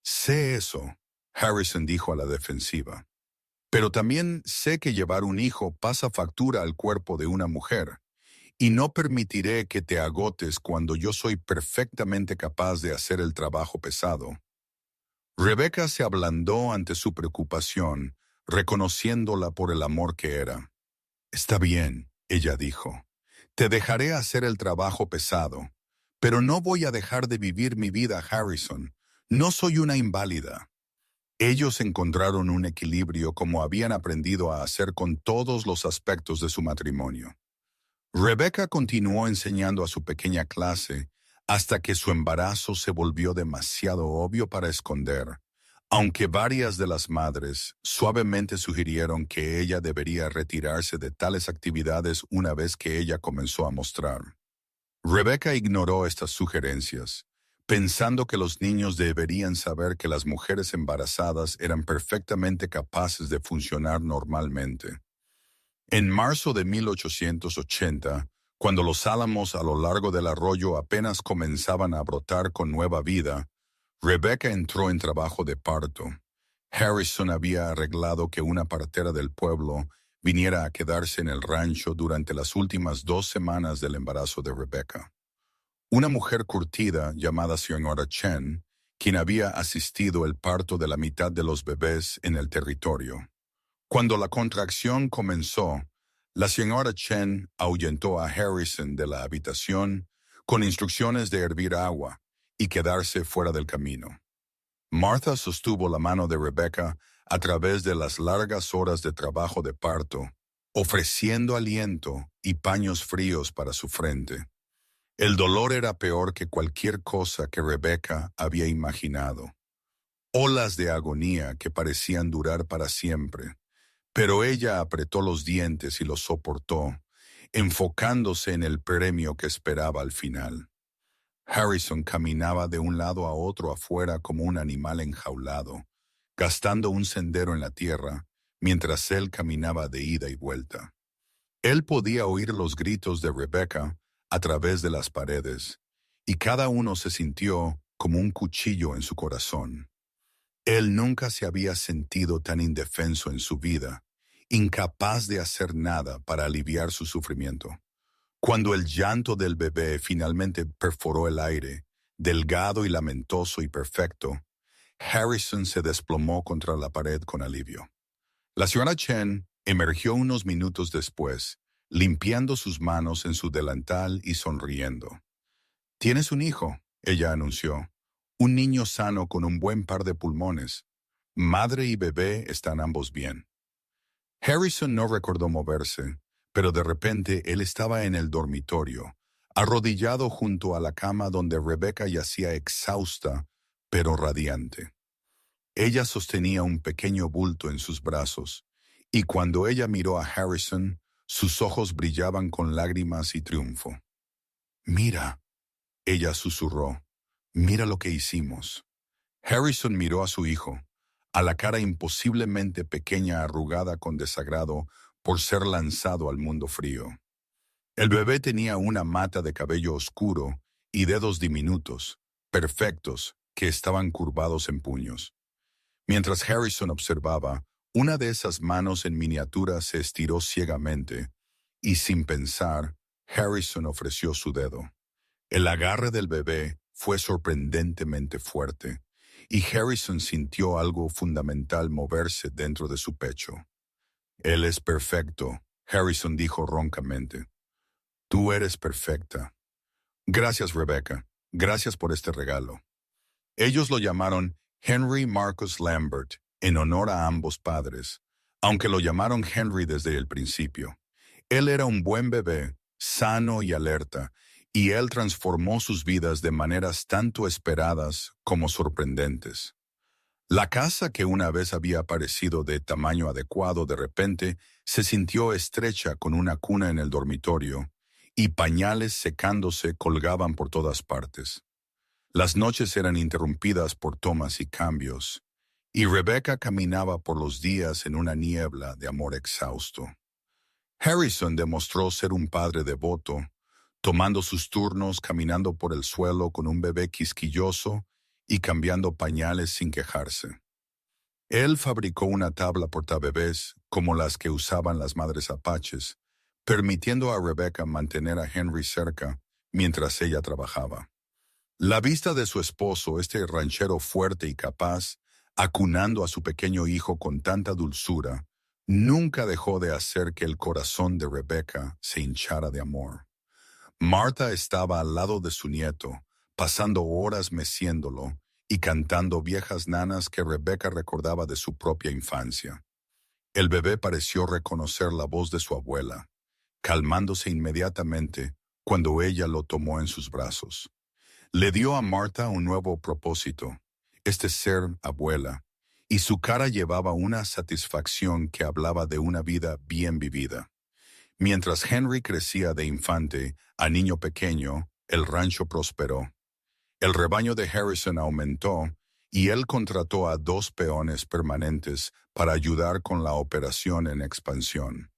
«Sé eso», Harrison dijo a la defensiva. Pero también sé que llevar un hijo pasa factura al cuerpo de una mujer, y no permitiré que te agotes cuando yo soy perfectamente capaz de hacer el trabajo pesado. Rebeca se ablandó ante su preocupación, reconociéndola por el amor que era. Está bien, ella dijo. Te dejaré hacer el trabajo pesado, pero no voy a dejar de vivir mi vida, Harrison. No soy una inválida. Ellos encontraron un equilibrio como habían aprendido a hacer con todos los aspectos de su matrimonio. Rebecca continuó enseñando a su pequeña clase hasta que su embarazo se volvió demasiado obvio para esconder, aunque varias de las madres suavemente sugirieron que ella debería retirarse de tales actividades una vez que ella comenzó a mostrar. Rebecca ignoró estas sugerencias, pensando que los niños deberían saber que las mujeres embarazadas eran perfectamente capaces de funcionar normalmente. En marzo de 1880, cuando los álamos a lo largo del arroyo apenas comenzaban a brotar con nueva vida, Rebecca entró en trabajo de parto. Harrison había arreglado que una partera del pueblo viniera a quedarse en el rancho durante las últimas 2 semanas del embarazo de Rebecca. Una mujer curtida llamada señora Chen, quien había asistido el parto de la mitad de los bebés en el territorio. Cuando la contracción comenzó, la señora Chen ahuyentó a Harrison de la habitación con instrucciones de hervir agua y quedarse fuera del camino. Martha sostuvo la mano de Rebecca a través de las largas horas de trabajo de parto, ofreciendo aliento y paños fríos para su frente. El dolor era peor que cualquier cosa que Rebecca había imaginado. Olas de agonía que parecían durar para siempre. Pero ella apretó los dientes y los soportó, enfocándose en el premio que esperaba al final. Harrison caminaba de un lado a otro afuera como un animal enjaulado, gastando un sendero en la tierra, mientras él caminaba de ida y vuelta. Él podía oír los gritos de Rebecca a través de las paredes, y cada uno se sintió como un cuchillo en su corazón. Él nunca se había sentido tan indefenso en su vida, incapaz de hacer nada para aliviar su sufrimiento. Cuando el llanto del bebé finalmente perforó el aire, delgado y lamentoso y perfecto, Harrison se desplomó contra la pared con alivio. La señora Chen emergió unos minutos después, limpiando sus manos en su delantal y sonriendo. «Tienes un hijo», ella anunció. «Un niño sano con un buen par de pulmones. Madre y bebé están ambos bien». Harrison no recordó moverse, pero de repente él estaba en el dormitorio, arrodillado junto a la cama donde Rebecca yacía exhausta, pero radiante. Ella sostenía un pequeño bulto en sus brazos, y cuando ella miró a Harrison, sus ojos brillaban con lágrimas y triunfo. «Mira», ella susurró, «mira lo que hicimos». Harrison miró a su hijo, a la cara imposiblemente pequeña arrugada con desagrado por ser lanzado al mundo frío. El bebé tenía una mata de cabello oscuro y dedos diminutos, perfectos, que estaban curvados en puños. Mientras Harrison observaba, una de esas manos en miniatura se estiró ciegamente, y sin pensar, Harrison ofreció su dedo. El agarre del bebé fue sorprendentemente fuerte, y Harrison sintió algo fundamental moverse dentro de su pecho. «Él es perfecto», Harrison dijo roncamente. «Tú eres perfecta». «Gracias, Rebecca. Gracias por este regalo». Ellos lo llamaron Henry Marcus Lambert, en honor a ambos padres, aunque lo llamaron Henry desde el principio. Él era un buen bebé, sano y alerta, y él transformó sus vidas de maneras tanto esperadas como sorprendentes. La casa que una vez había parecido de tamaño adecuado de repente se sintió estrecha con una cuna en el dormitorio, y pañales secándose colgaban por todas partes. Las noches eran interrumpidas por tomas y cambios, y Rebecca caminaba por los días en una niebla de amor exhausto. Harrison demostró ser un padre devoto, tomando sus turnos caminando por el suelo con un bebé quisquilloso y cambiando pañales sin quejarse. Él fabricó una tabla portabebés como las que usaban las madres apaches, permitiendo a Rebecca mantener a Henry cerca mientras ella trabajaba. La vista de su esposo, este ranchero fuerte y capaz, acunando a su pequeño hijo con tanta dulzura, nunca dejó de hacer que el corazón de Rebecca se hinchara de amor. Martha estaba al lado de su nieto, pasando horas meciéndolo y cantando viejas nanas que Rebecca recordaba de su propia infancia. El bebé pareció reconocer la voz de su abuela, calmándose inmediatamente cuando ella lo tomó en sus brazos. Le dio a Martha un nuevo propósito, este ser abuela, y su cara llevaba una satisfacción que hablaba de una vida bien vivida. Mientras Henry crecía de infante a niño pequeño, el rancho prosperó. El rebaño de Harrison aumentó y él contrató a 2 peones permanentes para ayudar con la operación en expansión.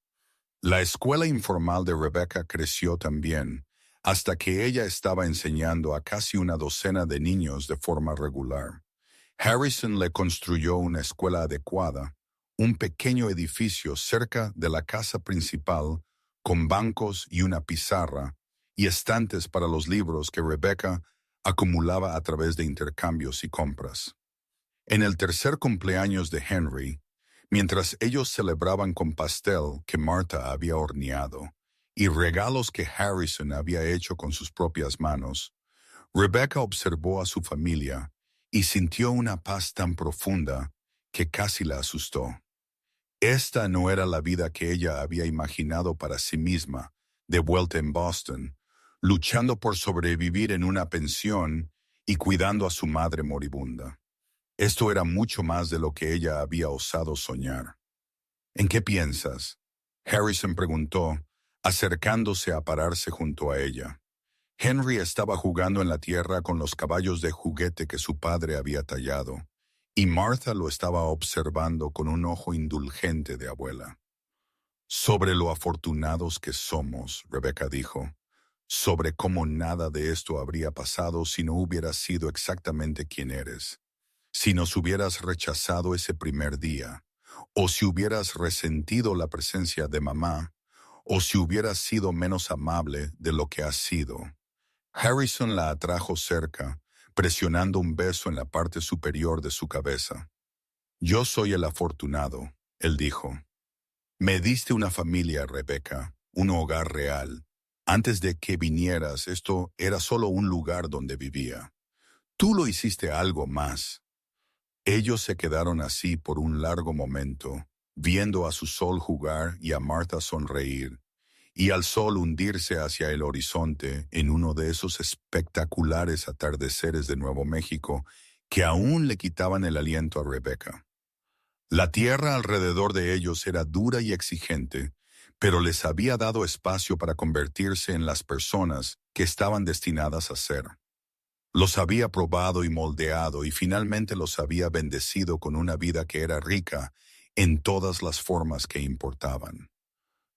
La escuela informal de Rebecca creció también, hasta que ella estaba enseñando a casi una docena de niños de forma regular. Harrison le construyó una escuela adecuada, un pequeño edificio cerca de la casa principal, con bancos y una pizarra, y estantes para los libros que Rebecca acumulaba a través de intercambios y compras. En el tercer cumpleaños de Henry, mientras ellos celebraban con pastel que Martha había horneado y regalos que Harrison había hecho con sus propias manos, Rebecca observó a su familia y sintió una paz tan profunda que casi la asustó. Esta no era la vida que ella había imaginado para sí misma, de vuelta en Boston, luchando por sobrevivir en una pensión y cuidando a su madre moribunda. Esto era mucho más de lo que ella había osado soñar. ¿En qué piensas?, Harrison preguntó, acercándose a pararse junto a ella. Henry estaba jugando en la tierra con los caballos de juguete que su padre había tallado, y Martha lo estaba observando con un ojo indulgente de abuela. Sobre lo afortunados que somos, Rebecca dijo, sobre cómo nada de esto habría pasado si no hubieras sido exactamente quien eres, si nos hubieras rechazado ese primer día, o si hubieras resentido la presencia de mamá, o si hubieras sido menos amable de lo que has sido. Harrison la atrajo cerca, presionando un beso en la parte superior de su cabeza. Yo soy el afortunado, él dijo. Me diste una familia, Rebecca, un hogar real. Antes de que vinieras, esto era solo un lugar donde vivía. Tú lo hiciste algo más. Ellos se quedaron así por un largo momento, viendo a su sol jugar y a Martha sonreír, y al sol hundirse hacia el horizonte en uno de esos espectaculares atardeceres de Nuevo México que aún le quitaban el aliento a Rebecca. La tierra alrededor de ellos era dura y exigente, pero les había dado espacio para convertirse en las personas que estaban destinadas a ser. Los había probado y moldeado y finalmente los había bendecido con una vida que era rica en todas las formas que importaban.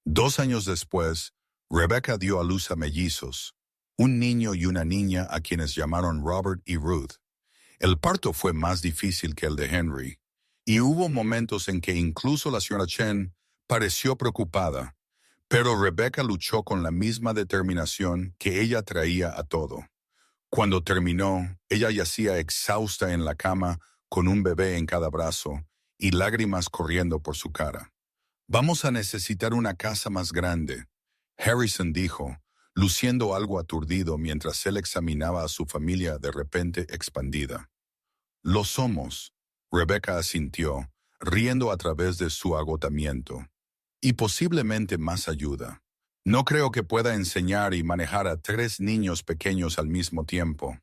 2 años después, Rebecca dio a luz a mellizos, un niño y una niña a quienes llamaron Robert y Ruth. El parto fue más difícil que el de Henry, y hubo momentos en que incluso la señora Chen pareció preocupada, pero Rebecca luchó con la misma determinación que ella traía a todo. Cuando terminó, ella yacía exhausta en la cama con un bebé en cada brazo y lágrimas corriendo por su cara. Vamos a necesitar una casa más grande, Harrison dijo, luciendo algo aturdido mientras él examinaba a su familia de repente expandida. Lo somos, Rebecca asintió, riendo a través de su agotamiento. Y posiblemente más ayuda. No creo que pueda enseñar y manejar a 3 niños pequeños al mismo tiempo.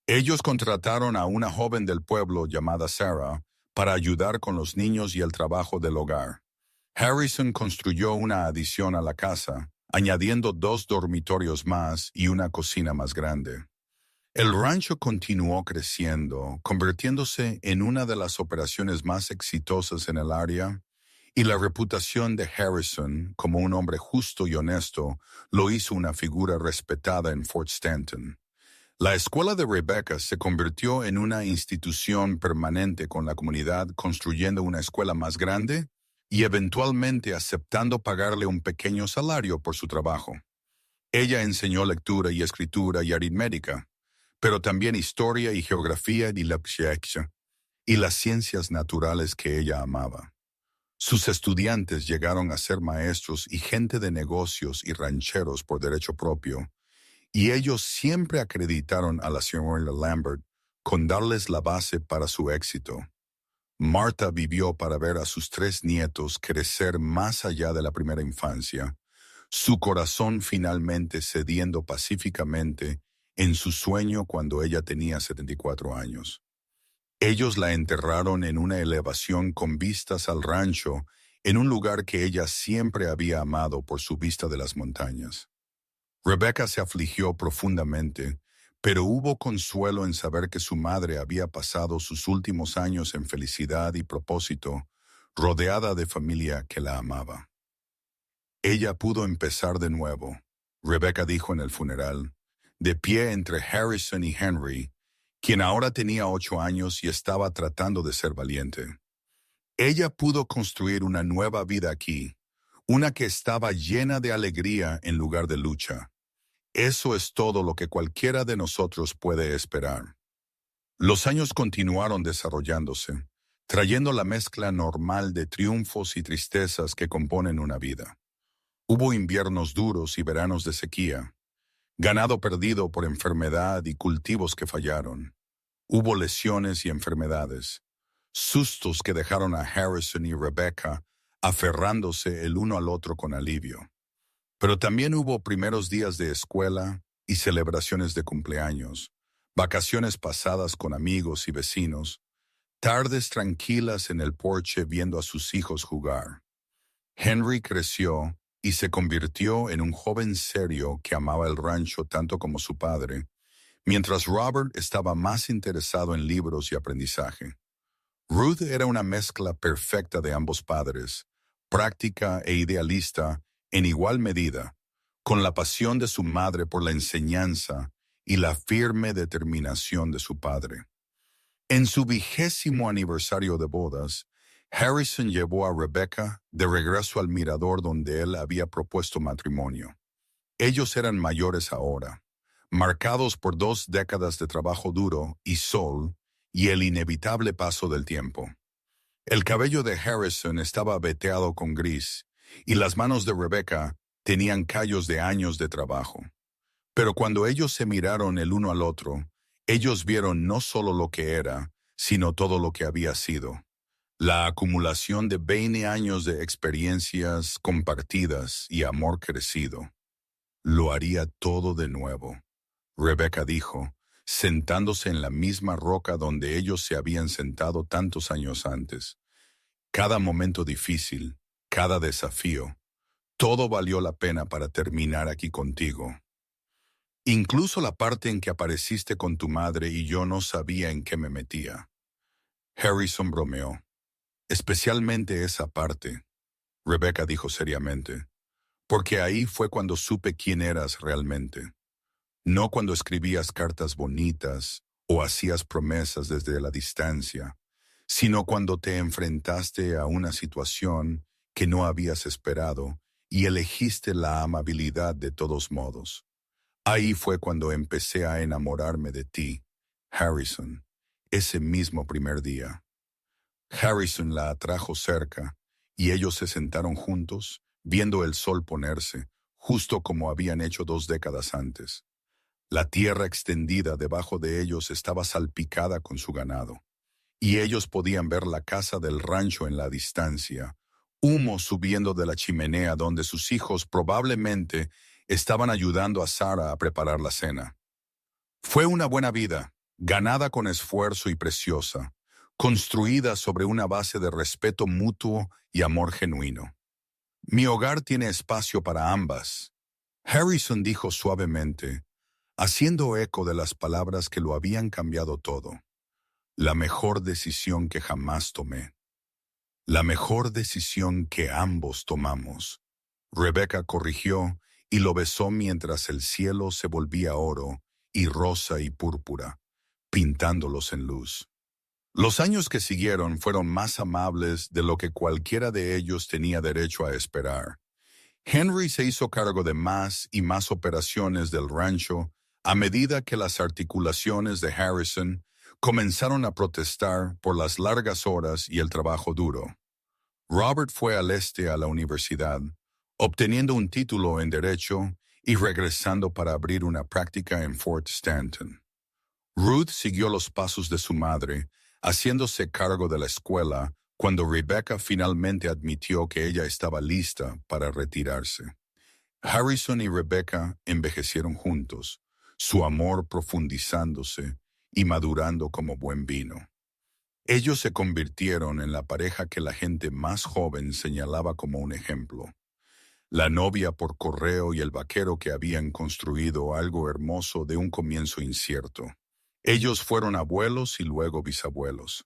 Ellos contrataron a una joven del pueblo llamada Sarah para ayudar con los niños y el trabajo del hogar. Harrison construyó una adición a la casa, añadiendo 2 dormitorios más y una cocina más grande. El rancho continuó creciendo, convirtiéndose en una de las operaciones más exitosas en el área, y la reputación de Harrison como un hombre justo y honesto lo hizo una figura respetada en Fort Stanton. La escuela de Rebecca se convirtió en una institución permanente con la comunidad, construyendo una escuela más grande y eventualmente aceptando pagarle un pequeño salario por su trabajo. Ella enseñó lectura y escritura y aritmética, pero también historia y geografía y las ciencias naturales que ella amaba. Sus estudiantes llegaron a ser maestros y gente de negocios y rancheros por derecho propio, y ellos siempre acreditaron a la señora Lambert con darles la base para su éxito. Martha vivió para ver a sus 3 nietos crecer más allá de la primera infancia, su corazón finalmente cediendo pacíficamente en su sueño cuando ella tenía 74 años. Ellos la enterraron en una elevación con vistas al rancho, en un lugar que ella siempre había amado por su vista de las montañas. Rebecca se afligió profundamente, pero hubo consuelo en saber que su madre había pasado sus últimos años en felicidad y propósito, rodeada de familia que la amaba. Ella pudo empezar de nuevo, Rebecca dijo en el funeral, de pie entre Harrison y Henry, quien ahora tenía 8 años y estaba tratando de ser valiente. Ella pudo construir una nueva vida aquí, una que estaba llena de alegría en lugar de lucha. Eso es todo lo que cualquiera de nosotros puede esperar. Los años continuaron desarrollándose, trayendo la mezcla normal de triunfos y tristezas que componen una vida. Hubo inviernos duros y veranos de sequía, ganado perdido por enfermedad y cultivos que fallaron. Hubo lesiones y enfermedades, sustos que dejaron a Harrison y Rebecca aferrándose el uno al otro con alivio. Pero también hubo primeros días de escuela y celebraciones de cumpleaños, vacaciones pasadas con amigos y vecinos, tardes tranquilas en el porche viendo a sus hijos jugar. Henry creció y se convirtió en un joven serio que amaba el rancho tanto como su padre, mientras Robert estaba más interesado en libros y aprendizaje. Ruth era una mezcla perfecta de ambos padres, práctica e idealista en igual medida, con la pasión de su madre por la enseñanza y la firme determinación de su padre. En su 20º aniversario de bodas, Harrison llevó a Rebecca de regreso al mirador donde él había propuesto matrimonio. Ellos eran mayores ahora, marcados por 2 décadas de trabajo duro y sol y el inevitable paso del tiempo. El cabello de Harrison estaba veteado con gris y las manos de Rebecca tenían callos de años de trabajo. Pero cuando ellos se miraron el uno al otro, ellos vieron no solo lo que era, sino todo lo que había sido. La acumulación de 20 años de experiencias compartidas y amor crecido. Lo haría todo de nuevo, Rebecca dijo, sentándose en la misma roca donde ellos se habían sentado tantos años antes. Cada momento difícil, cada desafío, todo valió la pena para terminar aquí contigo. Incluso la parte en que apareciste con tu madre y yo no sabía en qué me metía. Harrison bromeó. Especialmente esa parte, Rebecca dijo seriamente, porque ahí fue cuando supe quién eras realmente. No cuando escribías cartas bonitas o hacías promesas desde la distancia, sino cuando te enfrentaste a una situación que no habías esperado y elegiste la amabilidad de todos modos. Ahí fue cuando empecé a enamorarme de ti, Harrison, ese mismo primer día. Harrison la atrajo cerca y ellos se sentaron juntos, viendo el sol ponerse, justo como habían hecho 2 décadas antes. La tierra extendida debajo de ellos estaba salpicada con su ganado, y ellos podían ver la casa del rancho en la distancia, humo subiendo de la chimenea donde sus hijos probablemente estaban ayudando a Sarah a preparar la cena. Fue una buena vida, ganada con esfuerzo y preciosa, construida sobre una base de respeto mutuo y amor genuino. Mi hogar tiene espacio para ambas, Harrison dijo suavemente, haciendo eco de las palabras que lo habían cambiado todo. La mejor decisión que jamás tomé. La mejor decisión que ambos tomamos. Rebecca corrigió y lo besó mientras el cielo se volvía oro y rosa y púrpura, pintándolos en luz. Los años que siguieron fueron más amables de lo que cualquiera de ellos tenía derecho a esperar. Henry se hizo cargo de más y más operaciones del rancho a medida que las articulaciones de Harrison comenzaron a protestar por las largas horas y el trabajo duro. Robert fue al este a la universidad, obteniendo un título en Derecho y regresando para abrir una práctica en Fort Stanton. Ruth siguió los pasos de su madre, haciéndose cargo de la escuela cuando Rebecca finalmente admitió que ella estaba lista para retirarse. Harrison y Rebecca envejecieron juntos, su amor profundizándose y madurando como buen vino. Ellos se convirtieron en la pareja que la gente más joven señalaba como un ejemplo. La novia por correo y el vaquero que habían construido algo hermoso de un comienzo incierto. Ellos fueron abuelos y luego bisabuelos.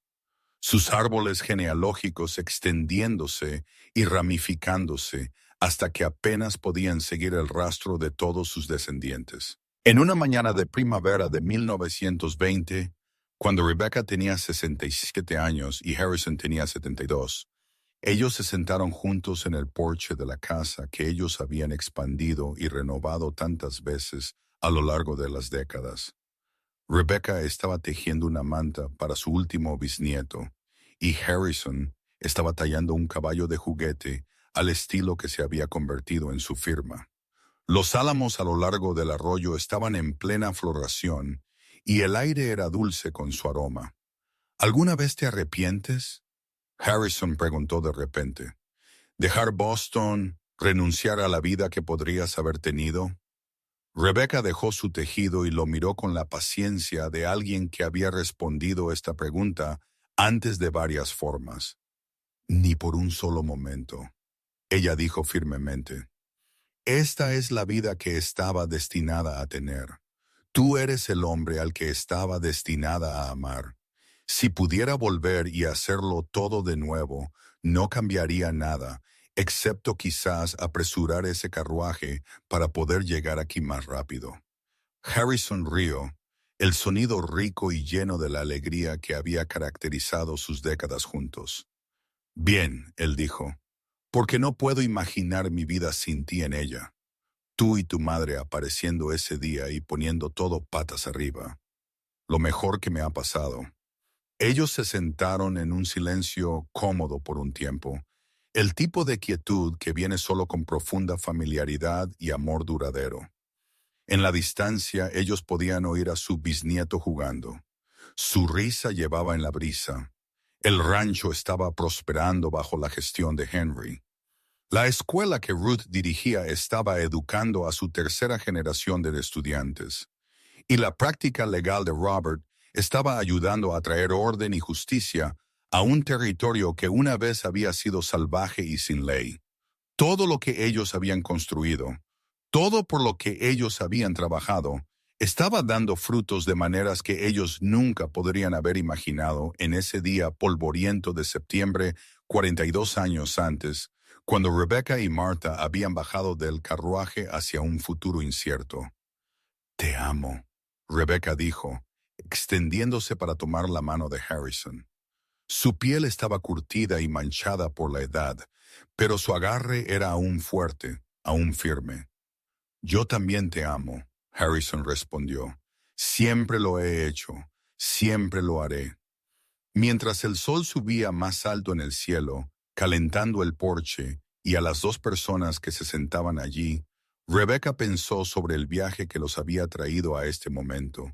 Sus árboles genealógicos extendiéndose y ramificándose hasta que apenas podían seguir el rastro de todos sus descendientes. En una mañana de primavera de 1920, cuando Rebecca tenía 67 años y Harrison tenía 72, ellos se sentaron juntos en el porche de la casa que ellos habían expandido y renovado tantas veces a lo largo de las décadas. Rebecca estaba tejiendo una manta para su último bisnieto y Harrison estaba tallando un caballo de juguete al estilo que se había convertido en su firma. Los álamos a lo largo del arroyo estaban en plena floración y el aire era dulce con su aroma. ¿Alguna vez te arrepientes?, Harrison preguntó de repente. ¿Dejar Boston, renunciar a la vida que podrías haber tenido? Rebecca dejó su tejido y lo miró con la paciencia de alguien que había respondido esta pregunta antes de varias formas. Ni por un solo momento. Ella dijo firmemente. Esta es la vida que estaba destinada a tener. Tú eres el hombre al que estaba destinada a amar. Si pudiera volver y hacerlo todo de nuevo, no cambiaría nada, excepto quizás apresurar ese carruaje para poder llegar aquí más rápido. Harrison rió, el sonido rico y lleno de la alegría que había caracterizado sus décadas juntos. Bien, él dijo, porque no puedo imaginar mi vida sin ti en ella. Tú y tu madre apareciendo ese día y poniendo todo patas arriba. Lo mejor que me ha pasado. Ellos se sentaron en un silencio cómodo por un tiempo, el tipo de quietud que viene solo con profunda familiaridad y amor duradero. En la distancia ellos podían oír a su bisnieto jugando. Su risa llevaba en la brisa. El rancho estaba prosperando bajo la gestión de Henry. La escuela que Ruth dirigía estaba educando a su tercera generación de estudiantes, y la práctica legal de Robert estaba ayudando a traer orden y justicia a un territorio que una vez había sido salvaje y sin ley. Todo lo que ellos habían construido, todo por lo que ellos habían trabajado, estaba dando frutos de maneras que ellos nunca podrían haber imaginado en ese día polvoriento de septiembre 42 años antes, cuando Rebecca y Martha habían bajado del carruaje hacia un futuro incierto. Te amo, Rebecca dijo, extendiéndose para tomar la mano de Harrison. Su piel estaba curtida y manchada por la edad, pero su agarre era aún fuerte, aún firme. Yo también te amo, Harrison respondió. Siempre lo he hecho, siempre lo haré. Mientras el sol subía más alto en el cielo, calentando el porche y a las dos personas que se sentaban allí, Rebecca pensó sobre el viaje que los había traído a este momento.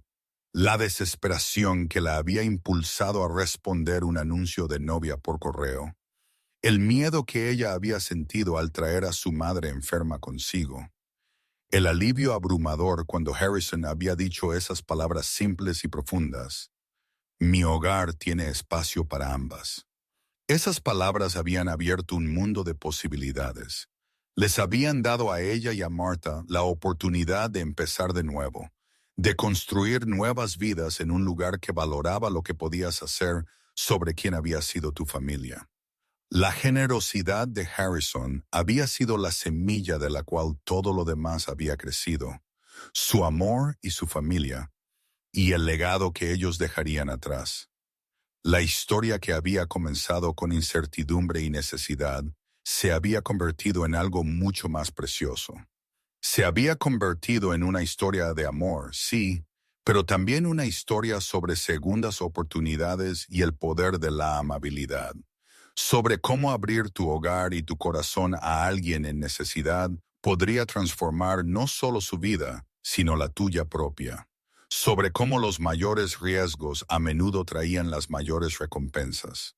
La desesperación que la había impulsado a responder un anuncio de novia por correo. El miedo que ella había sentido al traer a su madre enferma consigo. El alivio abrumador cuando Harrison había dicho esas palabras simples y profundas. Mi hogar tiene espacio para ambas. Esas palabras habían abierto un mundo de posibilidades. Les habían dado a ella y a Martha la oportunidad de empezar de nuevo, de construir nuevas vidas en un lugar que valoraba lo que podías hacer sobre quien había sido tu familia. La generosidad de Harrison había sido la semilla de la cual todo lo demás había crecido. su amor y su familia, y el legado que ellos dejarían atrás. La historia que había comenzado con incertidumbre y necesidad se había convertido en algo mucho más precioso. Se había convertido en una historia de amor, sí, pero también una historia sobre segundas oportunidades y el poder de la amabilidad. Sobre cómo abrir tu hogar y tu corazón a alguien en necesidad podría transformar no solo su vida, sino la tuya propia. Sobre cómo los mayores riesgos a menudo traían las mayores recompensas.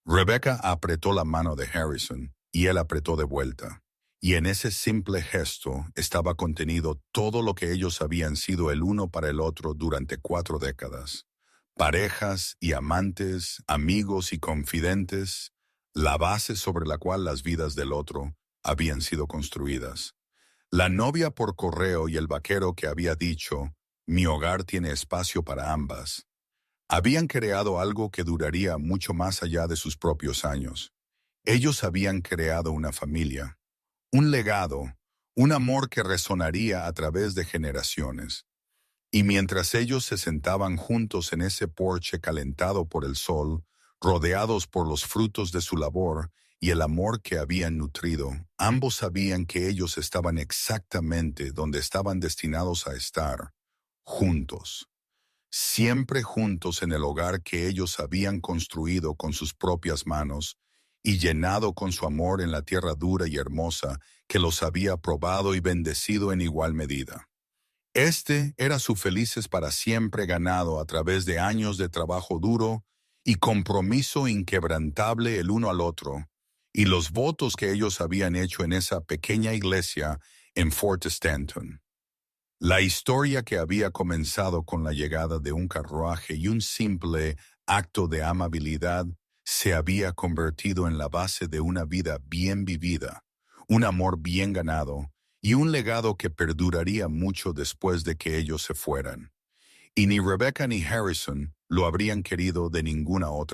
Rebecca apretó la mano de Harrison y él apretó de vuelta. Y en ese simple gesto estaba contenido todo lo que ellos habían sido el uno para el otro durante 4 décadas. Parejas y amantes, amigos y confidentes, la base sobre la cual las vidas del otro habían sido construidas. La novia por correo y el vaquero que había dicho, mi hogar tiene espacio para ambas, habían creado algo que duraría mucho más allá de sus propios años. Ellos habían creado una familia, un legado, un amor que resonaría a través de generaciones. Y mientras ellos se sentaban juntos en ese porche calentado por el sol, rodeados por los frutos de su labor y el amor que habían nutrido, ambos sabían que ellos estaban exactamente donde estaban destinados a estar, juntos. Siempre juntos en el hogar que ellos habían construido con sus propias manos y llenado con su amor en la tierra dura y hermosa que los había probado y bendecido en igual medida. Este era su felices para siempre ganado a través de años de trabajo duro y compromiso inquebrantable el uno al otro, y los votos que ellos habían hecho en esa pequeña iglesia en Fort Stanton. La historia que había comenzado con la llegada de un carruaje y un simple acto de amabilidad se había convertido en la base de una vida bien vivida, un amor bien ganado y un legado que perduraría mucho después de que ellos se fueran. Y ni Rebecca ni Harrison lo habrían querido de ninguna otra